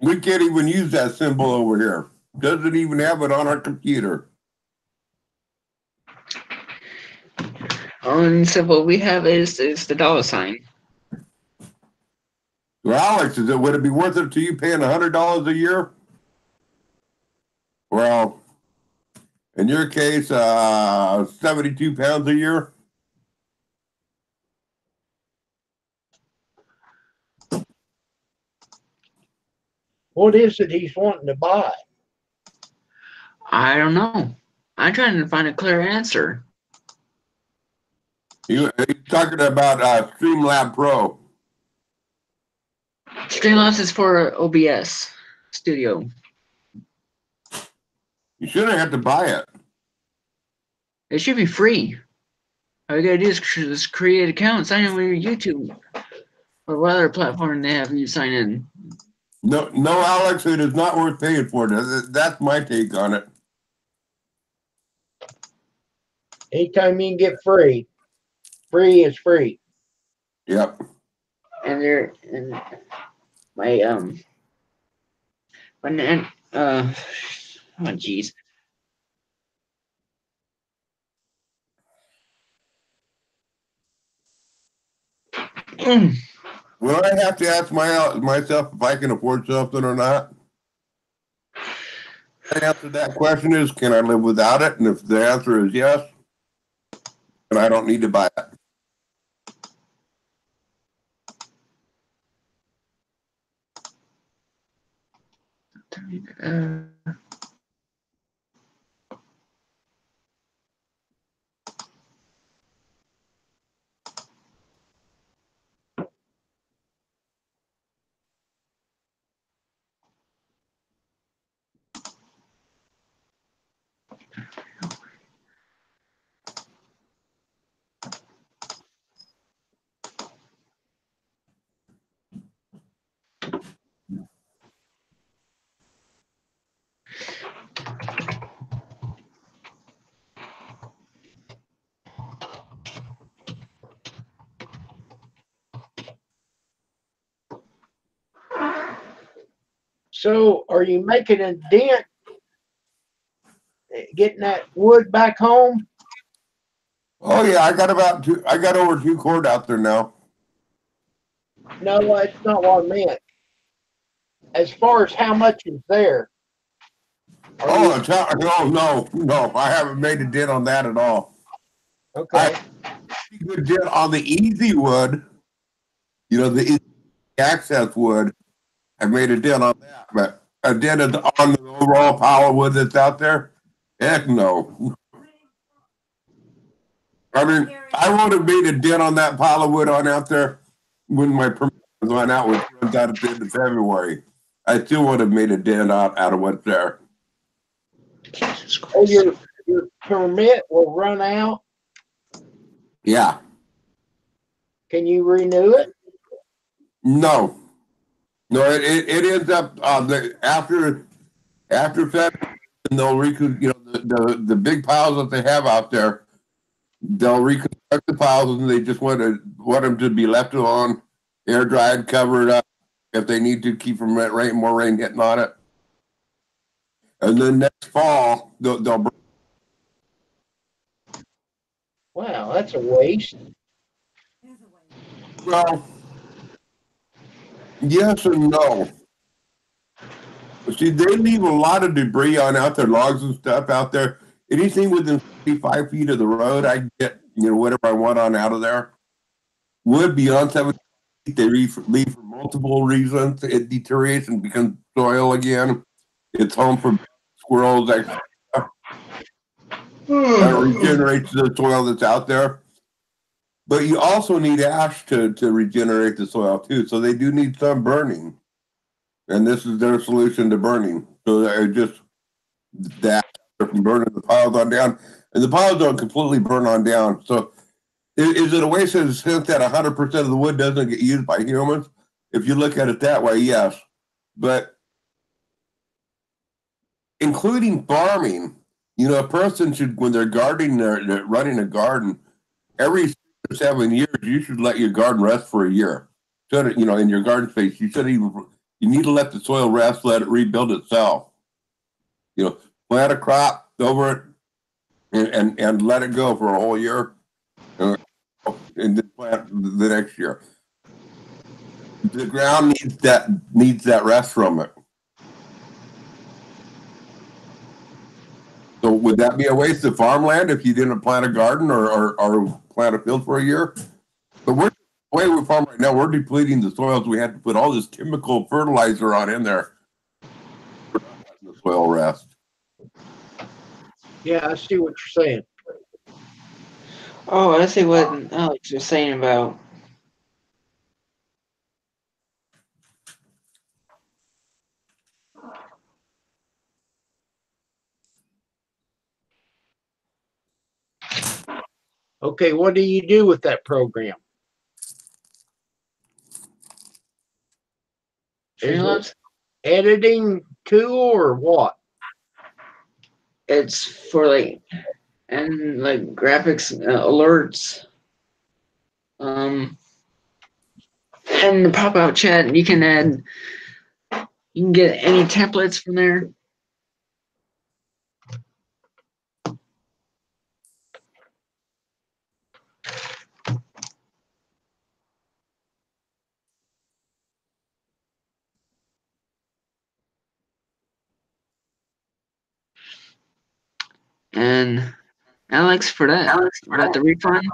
We can't even use that symbol over here. Doesn't even have it on our computer. Only symbol we have is the dollar sign. So Alex, would it be worth it to you paying $100 a year? Well, in your case, 72 pounds a year. What is it he's wanting to buy? I don't know. I'm trying to find a clear answer. He's talking about Streamlab Pro. Streamlabs is for OBS Studio. You shouldn't have to buy it. It should be free. All you gotta do is just create an account, sign in with your YouTube or what other platform they have you sign in. No, Alex, it is not worth paying for. That's my take on it. Anytime you can get free is free. Yep. And oh jeez. Will I have to ask myself if I can afford something or not? The answer to that question is, can I live without it? And if the answer is yes, then I don't need to buy it. So, are you making a dent getting that wood back home? Oh yeah, I got over 2 cord out there now. No, that's not what I meant. As far as how much is there. Oh, no, I haven't made a dent on that at all. Okay. I made a dent on the easy wood, the easy access wood. I made a dent on that, but a dent on the overall pile of wood that's out there. Heck no. I mean, I would have made a dent on that pile of wood on out there when my permit was on out, which runs out at the end of February. I still would have made a dent out of what's there. Oh, your permit will run out. Yeah. Can you renew it? No. No, it ends up after February, and they'll the big piles that they have out there. They'll reconstruct the piles, and they just want them to be left alone, air dried, covered up. If they need to keep from more rain hitting on it, and then next fall they'll Wow, that's a waste. well, yes and no. See, they leave a lot of debris on out there, logs and stuff out there. Anything within 5 feet of the road, I get whatever I want on out of there. Wood beyond 7 feet, they leave for multiple reasons. It deteriorates and becomes soil again. It's home for squirrels. That regenerates the soil that's out there. But you also need ash to regenerate the soil too. So they do need some burning. And this is their solution to burning. So they're just that from burning the piles on down. And the piles don't completely burn on down. So is it a waste in the sense that 100% of the wood doesn't get used by humans? If you look at it that way, yes. But including farming, a person should, when they're gardening, they're running a garden, every 6 or 7 years, you should let your garden rest for a year. In your garden space, you need to let the soil rest, let it rebuild itself. Plant a crop over it and let it go for a whole year, and then plant the next year. The ground needs that rest from it. So would that be a waste of farmland if you didn't plant a garden or plant a field for a year? But the way we farm right now, we're depleting the soils. We have to put all this chemical fertilizer on in there. We're not letting the soil rest. Yeah, I see what you're saying. Oh, I see what Alex was saying about. Okay, what do you do with that program? Is it editing tool or what? It's for graphics alerts. and the pop-out chat, you can get any templates from there. And Alex, for that the refund,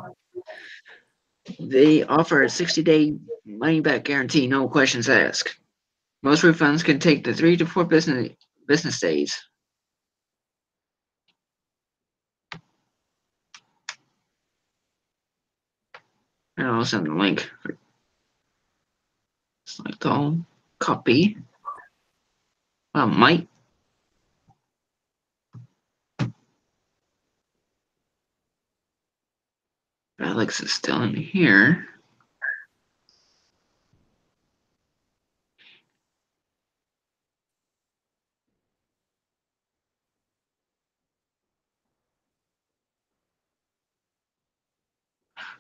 they offer a 60-day money-back guarantee, no questions asked. Most refunds can take the 3 to 4 business days. And I'll send the link. Select all, copy. Mike. Alex is still in here.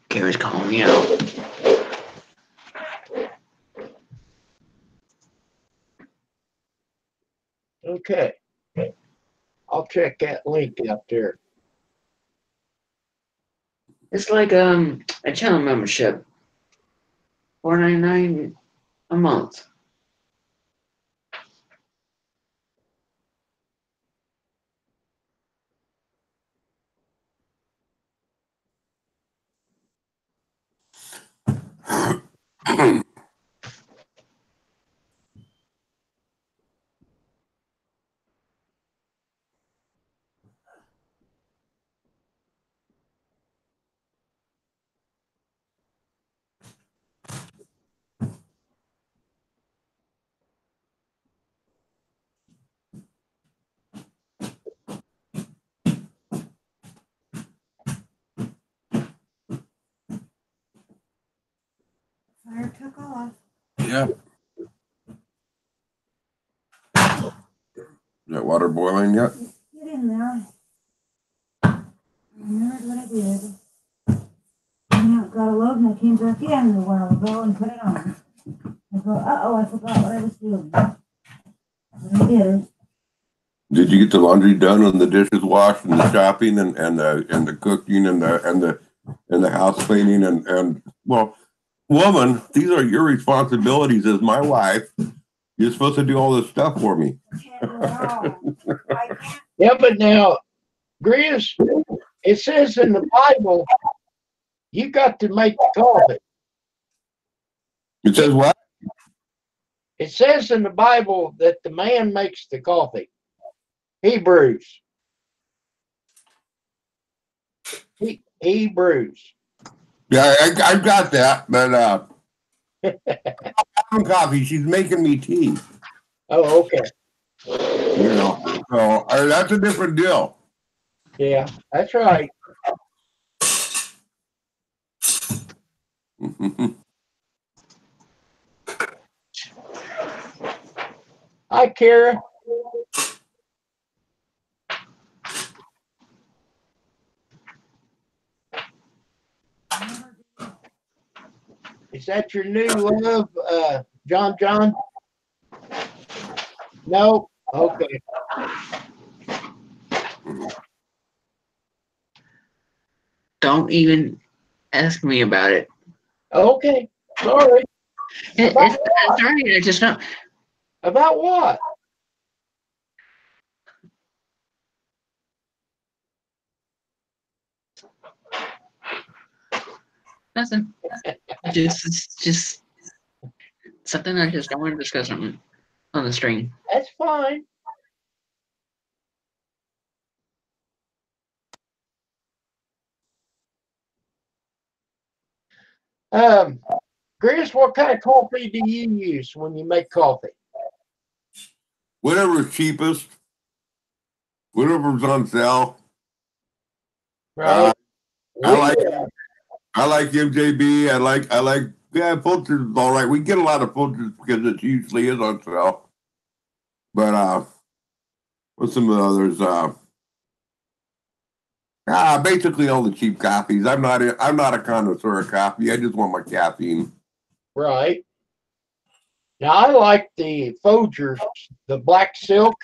Gary's calling me out. Okay. I'll check that link out there. It's like a channel membership. $4.99 a month. Fire took off. Yeah. Is that water boiling yet? Get in there. I remembered what I did. I got a load and I came back in a while ago and put it on. I go, I forgot what I was doing. But I did. Did you get the laundry done and the dishes washed and the shopping and the cooking and the house cleaning and well, woman, these are your responsibilities as my wife. You're supposed to do all this stuff for me. Yeah, but now, Grizz, it says in the Bible, you got to make the coffee. It says what? It says in the Bible that the man makes the coffee. Hebrews. Hebrews. Yeah, I've got that, but having coffee. She's making me tea. Oh, okay. You know, so that's a different deal. Yeah, that's right. Hi, Kara. Is that your new love, John? No? Okay. Don't even ask me about it. Okay. Sorry. It's alright. I just know. About what? Nothing. Just something I just don't want to discuss on the stream. That's fine. Chris, what kind of coffee do you use when you make coffee? Whatever's cheapest, whatever's on sale. Right. I like MJB. I like Fulton's all right. We get a lot of Fulton's because it usually is on sale. But what's some of the others? Basically all the cheap coffees. I'm not a connoisseur of coffee. I just want my caffeine. Right. Now I like the Folgers, the black silk,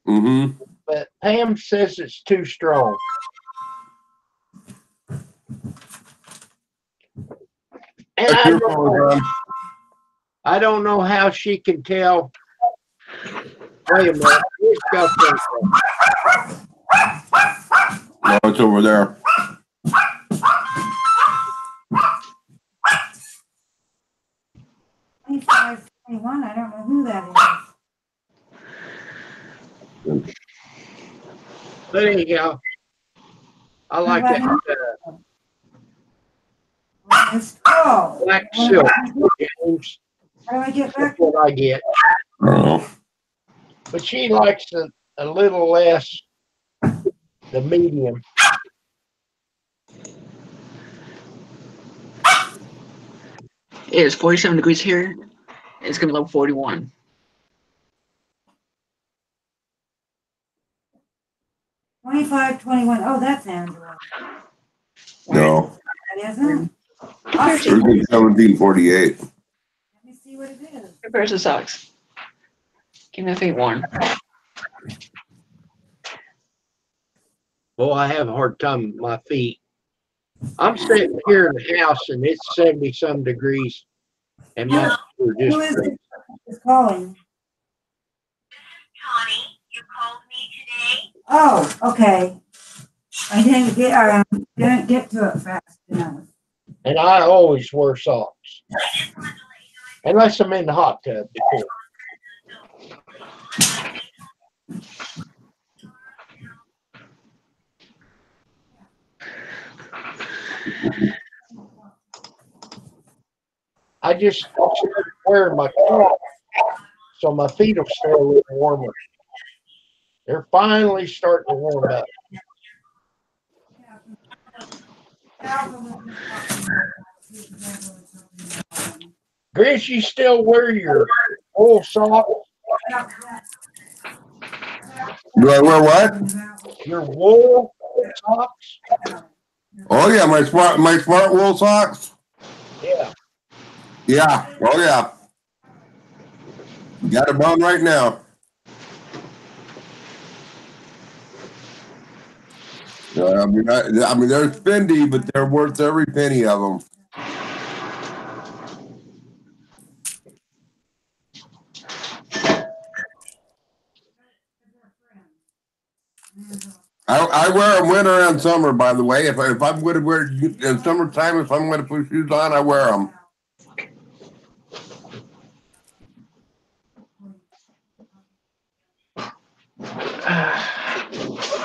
Mm-hmm. but Pam says it's too strong. And That's your phone, I don't know how she can tell. Wait a minute. Where's Guthrie? No, it's over there. 25, 21. I don't know who that is. But anyhow, I like How that about it's 12. black silk, James. How do I get That's back? what I get. Oh. But she likes a little less the medium. It is 47 degrees here. It's gonna be level 41. $25, 21. Oh, that's Angela. No. That isn't? Compared to, 1748. Let me see what it is. compared to socks. Give me a faint one. Well, I have a hard time with my feet. I'm sitting here in the house and it's 70 some degrees. And my feet are Who just is crazy. it? Is calling. Connie, you called me today? Oh, okay. I didn't get to it fast enough. And I always wear socks. Unless I'm in the hot tub. Before. I just started wearing my clogs so my feet will stay a little warmer. They're finally starting to warm up. Grinch, you still wear your wool socks? Do I wear what? Your wool socks? Oh yeah, my smart wool socks. Yeah. Yeah. Oh yeah. Got them on right now. I mean, they're spendy, but they're worth every penny of them. I wear them winter and summer, by the way. If I'm going to wear in summertime, if I'm going to put shoes on, I wear them.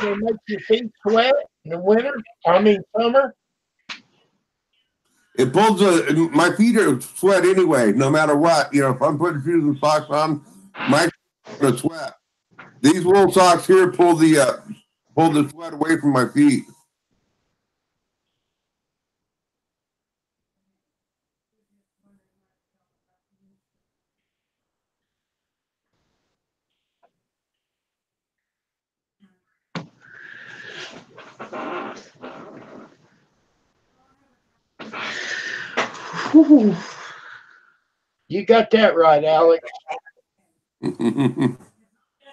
They make your feet sweat in the winter. I mean summer. It pulls my feet are sweat anyway, no matter what. You know, if I'm putting shoes and socks on, my feet are sweat. These wool socks here pull the sweat away from my feet. Whew. You got that right, Alex.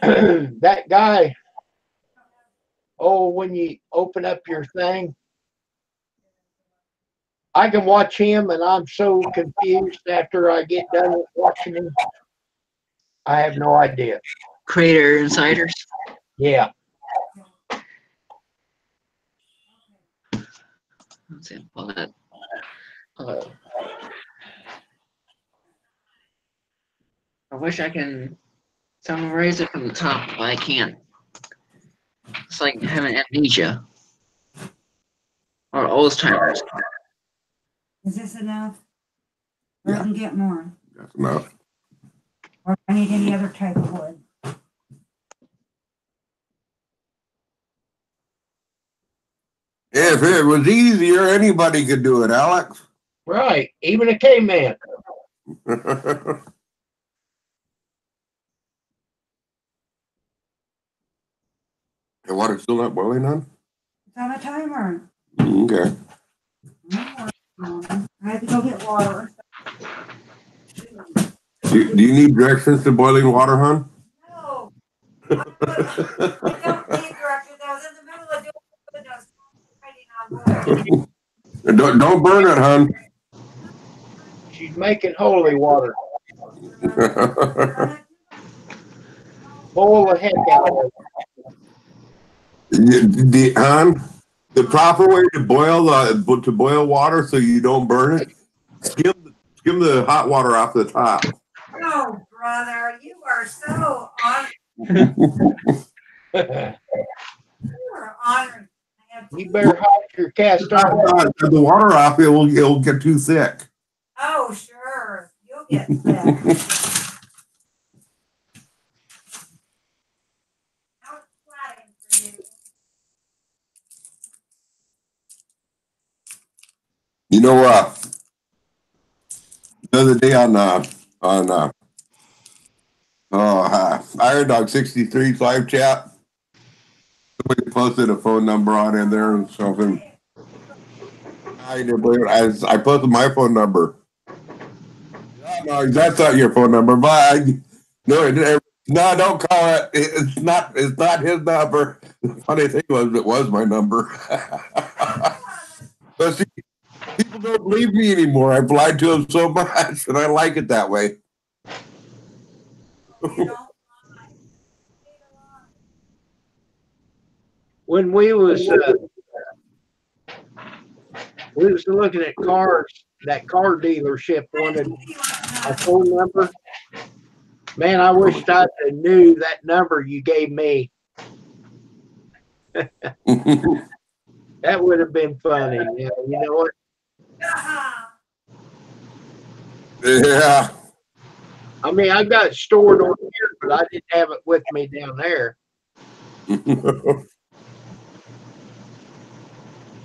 That guy, when you open up your thing, I can watch him and I'm so confused after I get done with watching him. I have no idea. Creator Insiders. Yeah. Let's see. Pull that. I wish I can summarize it from the top, but I can't. It's like having amnesia. Or Alzheimer's. Is this enough? Or I can get more? That's enough. Or I need any other type of wood? If it was easier, anybody could do it, Alex. Right. Even a caveman. The water's still not boiling on? It's on a timer. Okay. I had to go get water. Do you need directions to boiling water, hon? No. I don't need directions. I was in the middle of doing food. I was writing on board. Don't burn it, hon. She's making holy water. Boil the heck out of it. Hon, the proper way to boil water so you don't burn it, skim the hot water off the top. Oh, brother, you are so honored. You are honored. You better hide your cast iron. The water off, it'll get too thick. Oh, sure. You'll get sick. How exciting for you. You know, the other day on Iron Dog 63's live chat, somebody posted a phone number on in there and something. I posted my phone number. No, that's not your phone number, but no, don't call it. It's not his number. The funny thing was, it was my number. But see, people don't believe me anymore. I've lied to them so much, and I like it that way. When we was looking at cars, that car dealership wanted a phone number. Man, I wish I knew that number you gave me. That would have been funny. Yeah, you know what? Yeah. I mean, I got it stored on here, but I didn't have it with me down there.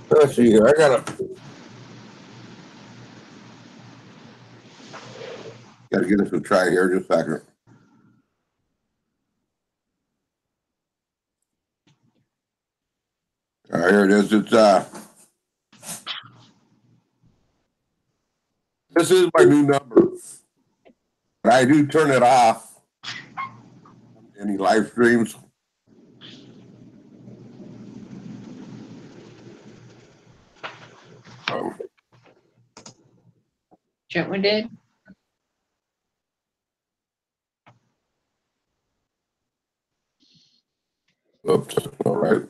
Let's see here. I gotta get us a try here just a second. All right, here it is. This is my new number. But I do turn it off. Any live streams. Gentleman did? Oops. All right.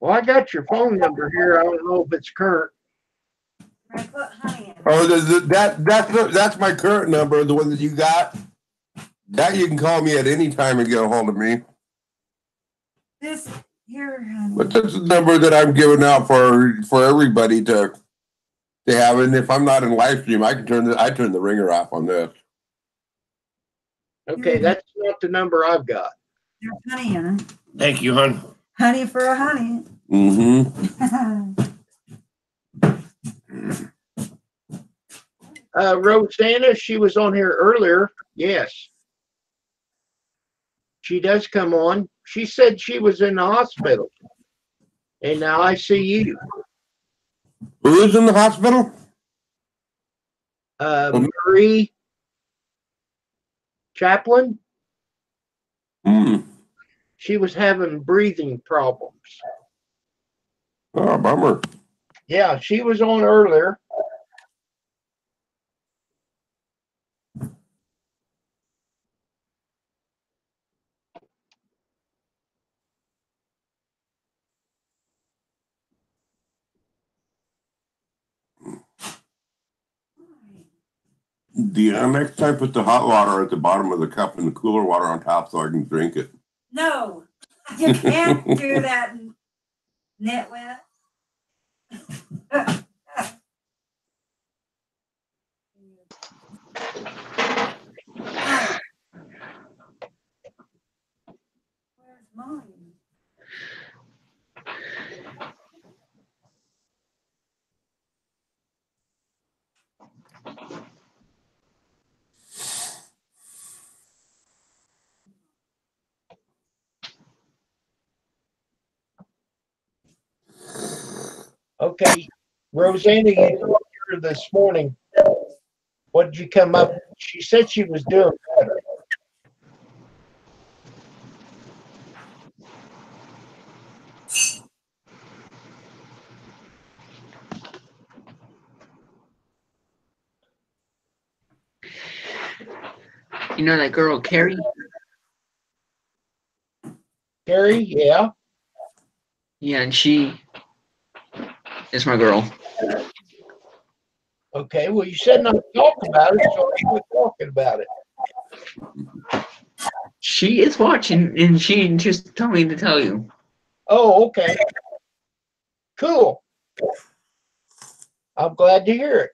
Well, I got your phone number here. I don't know if it's current. I put honey in. Oh, that's my current number, the one that you got. That you can call me at any time and get a hold of me. This here, honey. But this is the number that I'm giving out for everybody to have. And if I'm not in live stream, I turn the ringer off on this. Okay, that's not the number I've got. There's honey in it. Thank you, hon. Honey for a honey. Mm-hmm. Rosanna, she was on here earlier. Yes. She does come on. She said she was in the hospital. And now I see you. Who is in the hospital? Marie Chaplin. She was having breathing problems. Oh, bummer. Yeah, she was on earlier. Next time, put the hot water at the bottom of the cup and the cooler water on top so I can drink it. No, you can't do that, nitwit. Where's mine? Okay, Rosanna, you talked to her this morning. What did you come up? She said she was doing better. You know that girl, Carrie? Carrie, yeah. Yeah, and she is my girl. Okay, well, you said not to talk about it, so I quit talking about it. She is watching, and she just told me to tell you. Oh, okay. Cool. I'm glad to hear it.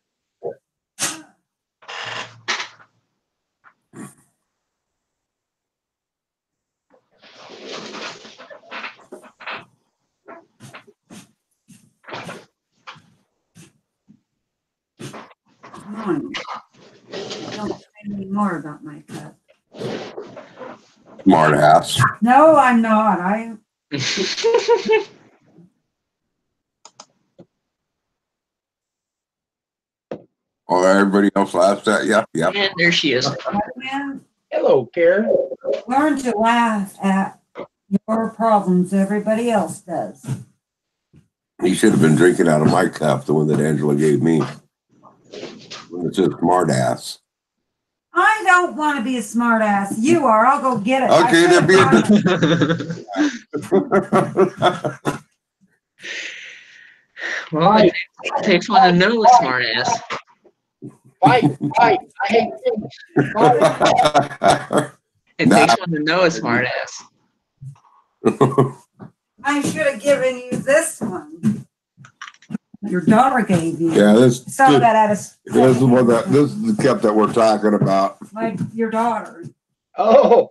Come on. Don't say any more about my cup. Smart ass. No, I'm not. I Oh, everybody else laughs at you. Yep. And there she is. man, Hello, Karen. learn to laugh at your problems. Everybody else does. You should have been drinking out of my cup, the one that Angela gave me. It's a smart ass. I don't want to be a smart ass. You are. I'll go get it. Okay, I then be Well, it takes one to know a smart ass. Fight. I hate things. It takes one to know a smart ass. I should have given you this one. Your daughter gave you. Yeah, this Some of that out of this is what that this is the cup that we're talking about. your daughter. Oh,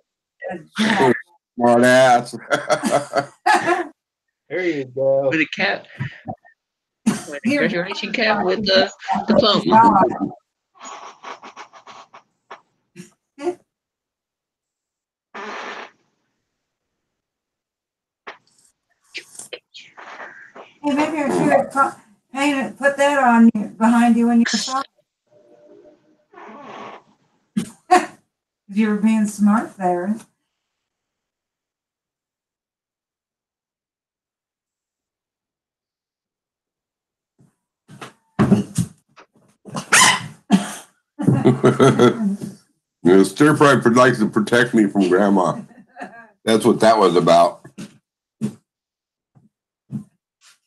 Yeah. Smart ass. there you go. With a cap. With a graduation cap with the diploma. Hey, maybe I should paint it, put that on you, behind you in your side. You were being smart there. Stir fry likes to protect me from grandma. That's what that was about.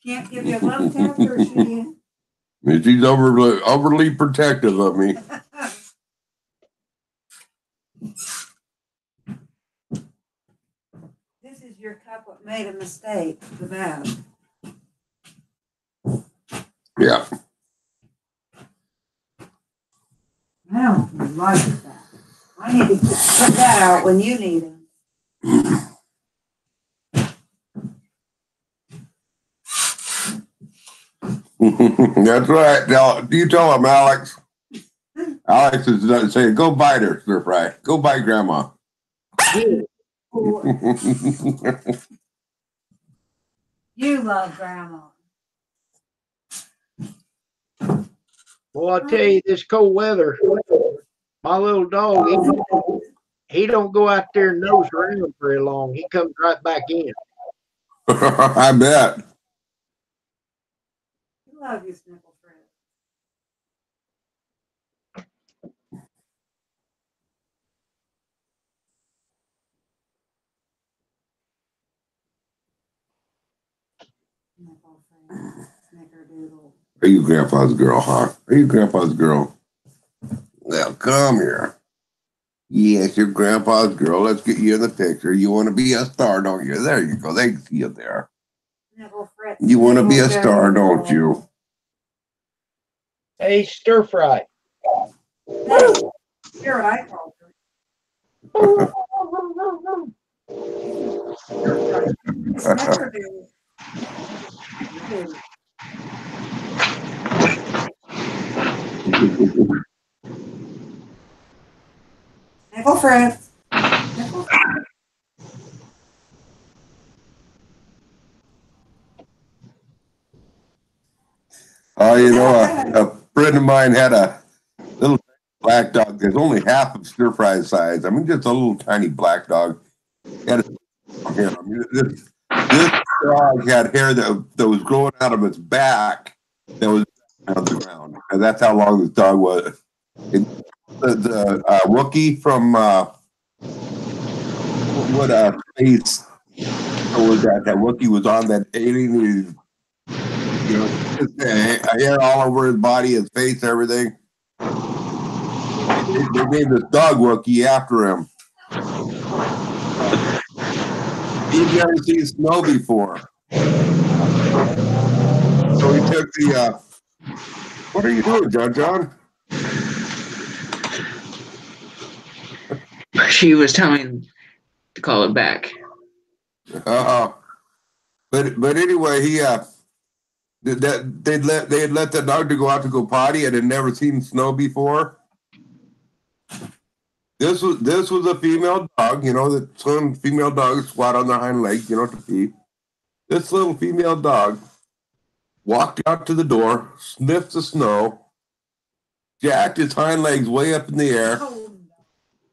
Can't give you a love tap or she. She's overly protective of me. This is your cup that made a mistake, the bad. Yeah. I don't like that. I need to put that out when you need it. That's right. Now, you tell him, Alex. Alex is saying, go bite her, stir fry. Go bite grandma. You love grandma. Well, I'll tell you, this cold weather, my little dog, he don't go out there and nose around very long. He comes right back in. I bet. You love your sniffle friend. Sniffle friend. Snickerdoodle. Are you grandpa's girl, huh? Are you grandpa's girl? Well, come here. Yes, you're grandpa's girl. Let's get you in the picture. You want to be a star, don't you? There you go. They see you there. You want to be a star, don't you? Hey, stir fry. Hey, you're what I called her. Snickerdoodle. Snickerdoodle. Nickel Fritz. Nickel Fritz. Oh, a friend of mine had a little black dog that's only half of stir fry size. I mean, just a little tiny black dog. Had hair. I mean, this dog had hair that was growing out of its back that was on the ground. And that's how long this dog was. The Wookiee from what space was that Wookiee was on that alien, just hair all over his body, his face, everything. They named this dog Wookiee after him. He'd never seen snow before. So he took the, what are you doing, John? She was telling me to call it back. But anyway, he they had let the dog to go out to go potty and had never seen snow before. This was a female dog, that some female dogs squat on their hind legs, to pee. This little female dog walked out to the door, sniffed the snow, jacked his hind legs way up in the air,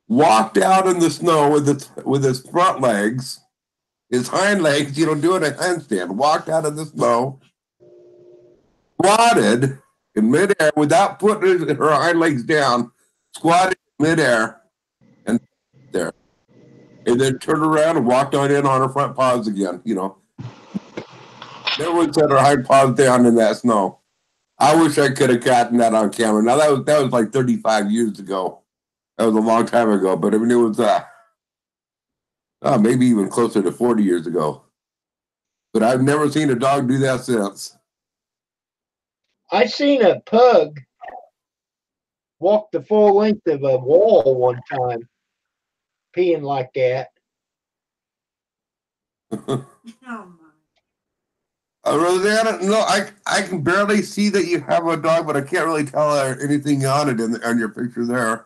walked out in the snow with his front legs, his hind legs, doing a handstand, walked out of the snow, squatted in midair without putting her hind legs down, squatted in midair, and there. And then turned around and walked on in on her front paws again, Never would set her hind paws down in that snow. I wish I could have gotten that on camera. Now that was like 35 years ago. That was a long time ago, but I mean it was maybe even closer to 40 years ago. But I've never seen a dog do that since. I seen a pug walk the full length of a wall one time, peeing like that. Oh my. Rosanna, no, I can barely see that you have a dog, but I can't really tell anything on it on your picture there.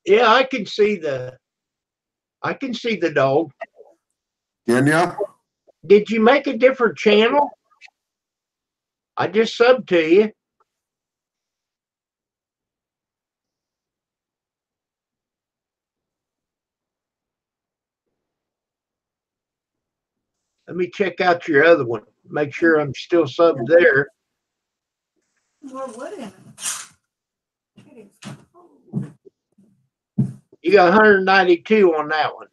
Yeah, I can see the dog. Can you? Did you make a different channel? I just subbed to you. Let me check out your other one. Make sure I'm still subbed there. More wood in it. You got 192 on that one.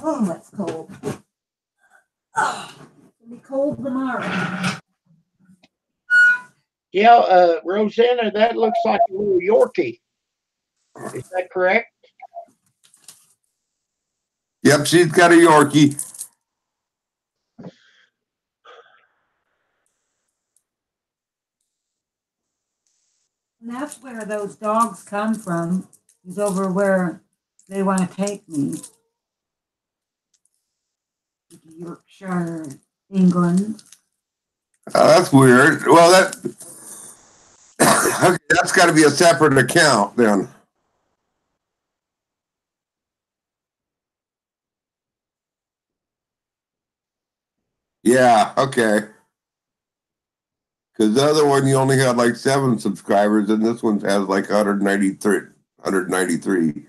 Oh, that's cold. Oh, it'll be cold tomorrow. Yeah, Rosanna, that looks like a little Yorkie. Is that correct? Yep, she's got a Yorkie. And that's where those dogs come from, is over where they want to take me. Yorkshire, England. Oh, that's weird. Well, okay, that's got to be a separate account then. Yeah, okay. Because the other one, you only had like 7 subscribers, and this one has like 193. 193.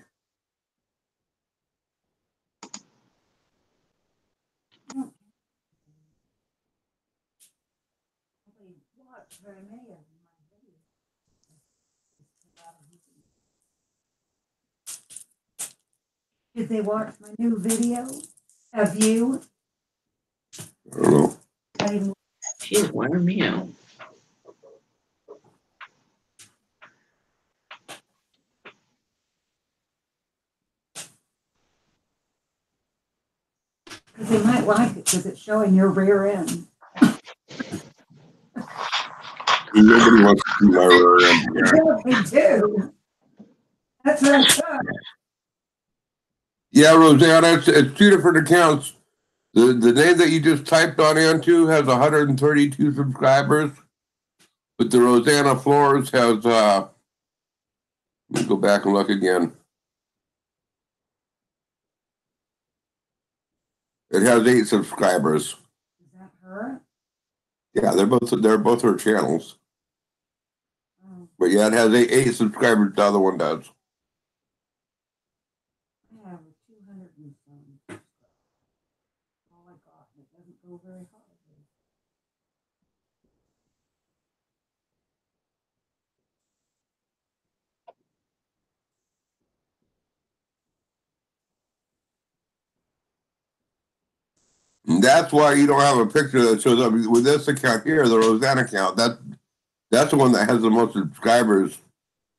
Did they watch my new video of you? I don't know. I didn't. She's wearing me out. Because they might like it because it's showing your rear end. Nobody wants to see my rear end. Yeah, me too. That's what I thought. Yeah, Rosanna, it's 2 different accounts. The name that you just typed on into has 132 subscribers, but the Rosanna Flores has. Let me go back and look again. It has 8 subscribers. Is that her? Yeah, they're both her channels. Oh, But yeah, it has eight subscribers. The other one does. I have 200 and some. Oh my God, it doesn't go very high. And that's why you don't have a picture that shows up with this account here, the Roseanne account. That's the one that has the most subscribers,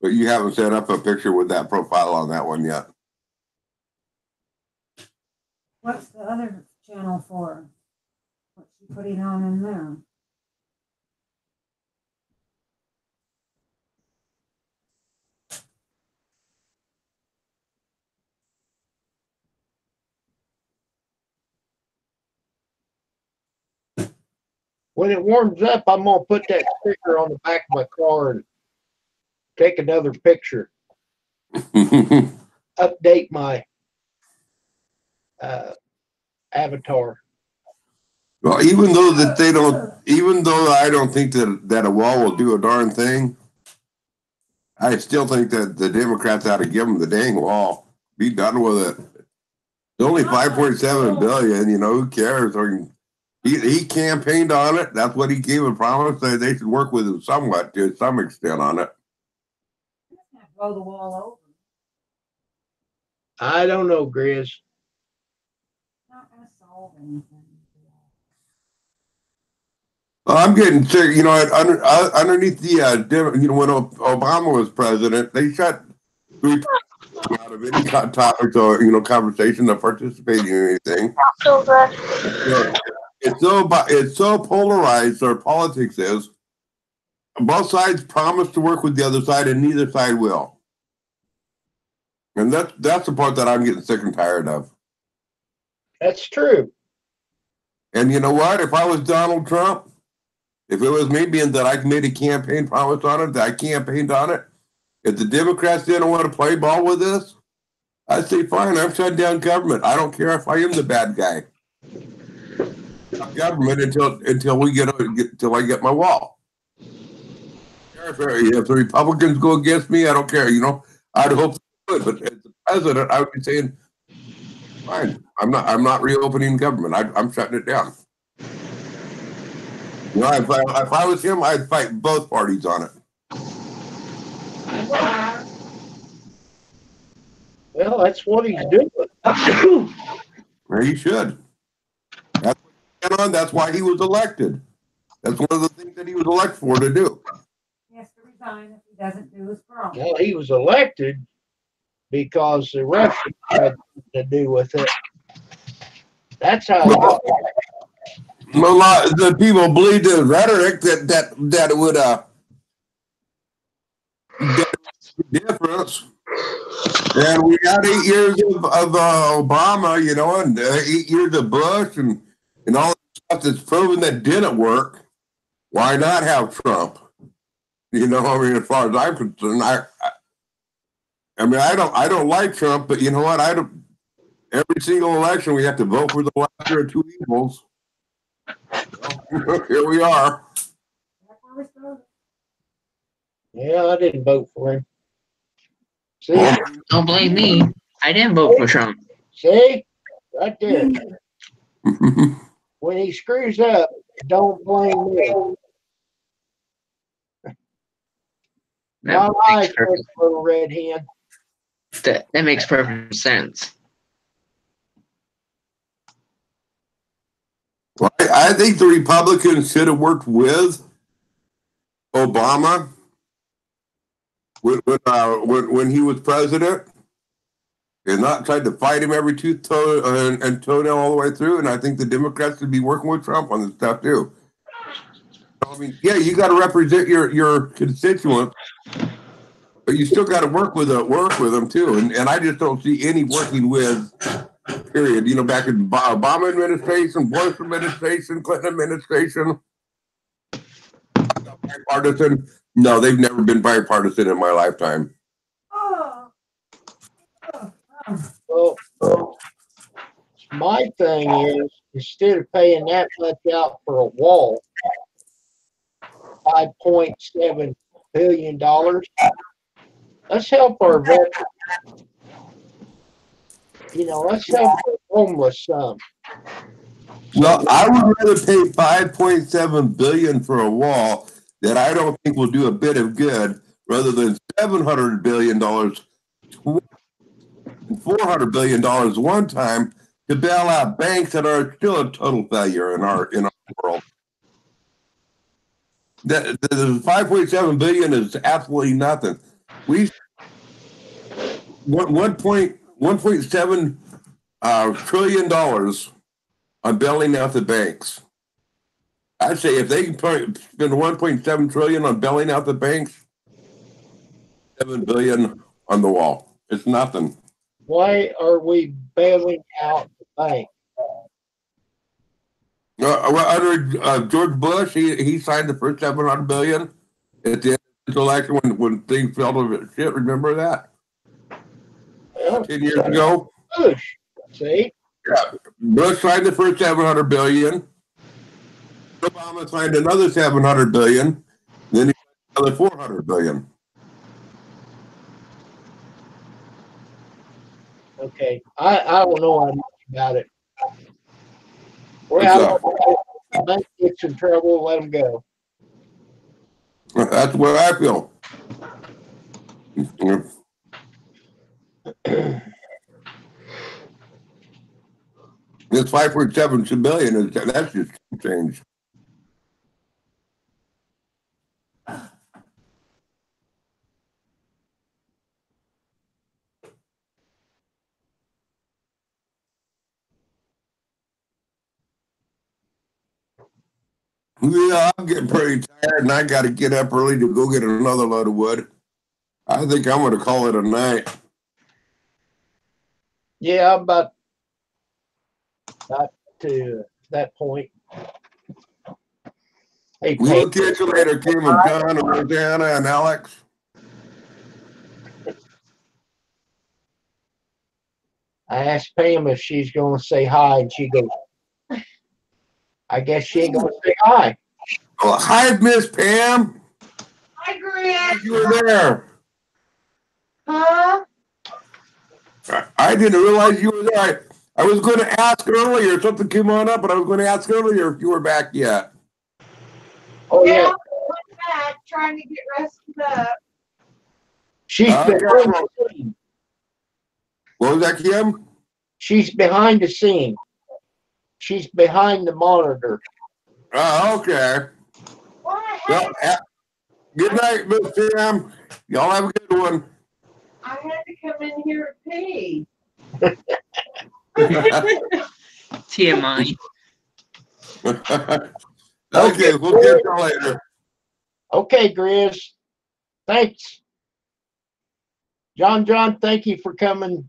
but you haven't set up a picture with that profile on that one yet. What's the other channel for? What's she putting on in there? When it warms up, I'm gonna put that sticker on the back of my car and take another picture. Update my avatar. Well, even though I don't think that a wall will do a darn thing, I still think that the Democrats ought to give them the dang wall. Be done with it. It's only 5.7 billion. You know, who cares? I mean, he campaigned on it. That's what he gave a promise. They should work with him somewhat to some extent on it. I'm just gonna blow the wall over. I don't know, Grizz. It's not gonna solve anything. Well, I'm getting sick. You know, underneath the when Obama was president, they shut three people out of any topic or conversation or participating in anything. So good. You know, it's so polarized. Our politics is. Both sides promise to work with the other side, and neither side will. And that's the part that I'm getting sick and tired of. That's true. And you know what? If I was Donald Trump, if it was me being that I made a campaign promise on it, that I campaigned on it, if the Democrats didn't want to play ball with this, I'd say, fine, I'm shutting down government. I don't care if I am the bad guy. Government until I get my wall. If the Republicans go against me, I don't care. I'd hope they would, but as the president, I would be saying, fine, I'm not reopening government. I'm shutting it down. If I was him, I'd fight both parties on it. Well, that's what he's doing. Well, he should. That's why he was elected. That's one of the things that he was elected for to do. He has to resign if he doesn't do his promise. Well, he was elected because the Russians had to do with it. That's how. A lot of the people believe the rhetoric that it would difference. And we got 8 years of Obama, and 8 years of Bush and all the stuff that's proven that didn't work. Why not have Trump? As far as I'm concerned, I don't like Trump, but you know what? Every single election we have to vote for the lesser of two evils. Well, here we are. Yeah, I didn't vote for him. See, Don't blame me. I didn't vote for Trump. see, right there. When he screws up, don't blame me. My life was a little red hen. That makes perfect sense. Well, I think the Republicans should have worked with Obama when he was president, and not tried to fight him every tooth, toe, and toenail all the way through. And I think the Democrats should be working with Trump on this stuff too. I mean, yeah, you got to represent your constituents, but you still got to work with them too. And I just don't see any working with. Period. Back in Obama administration, Bush administration, Clinton administration, bipartisan. No, they've never been bipartisan in my lifetime. Well, my thing is, instead of paying that much out for a wall, $5.7 billion. Let's help our veterans. Let's help the homeless some. Well, I would rather pay $5.7 billion for a wall that I don't think will do a bit of good, rather than $700 billion, $400 billion one time to bail out banks that are still a total failure in our world. The 5.7 billion is absolutely nothing. We 1.7 trillion dollars on bailing out the banks. I'd say if they can spend 1.7 trillion on bailing out the banks, 7 billion on the wall. It's nothing. Why are we bailing out the bank? Under George Bush, he signed the first 700 billion at the end of the election when things fell to shit. Remember that? Well, 10 years ago. Bush, see? Yeah. Bush signed the first 700 billion. Obama signed another 700 billion. Then he signed another 400 billion. Okay, I don't know much about it. Well, the bank gets in trouble, let them go. That's what I feel. This 5.7 billion that's just change. Yeah, I'm getting pretty tired, and I got to get up early to go get another load of wood. I think I'm going to call it a night. Yeah, I'm about to that point. Hey, We'll catch you later, Kim and John and Rosanna and Alex. I asked Pam if she's going to say hi, and she goes, I guess she ain't going to say hi. Oh, hi, Miss Pam. Hi, Grant. You were there. Huh? I didn't realize you were there. I was going to ask earlier. Something came on up, but I was going to ask earlier if you were back yet. Oh, yeah. I'm back trying to get rested up. She's behind the scene. What was that, Kim? She's behind the scene. She's behind the monitor. Oh, okay. Well, good night, Miss Pam. Y'all have a good one. I had to come in here to pee. TMI. Okay, we'll get you later. Okay, Grizz. Thanks. John, thank you for coming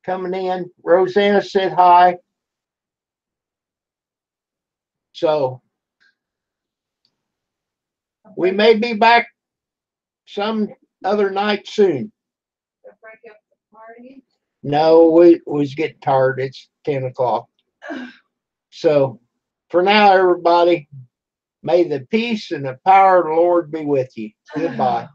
in. Rosanna said hi. So we may be back some other night soon. Break up the party. No, we was getting tired. It's 10 o'clock. So for now, everybody, may the peace and the power of the Lord be with you. Goodbye.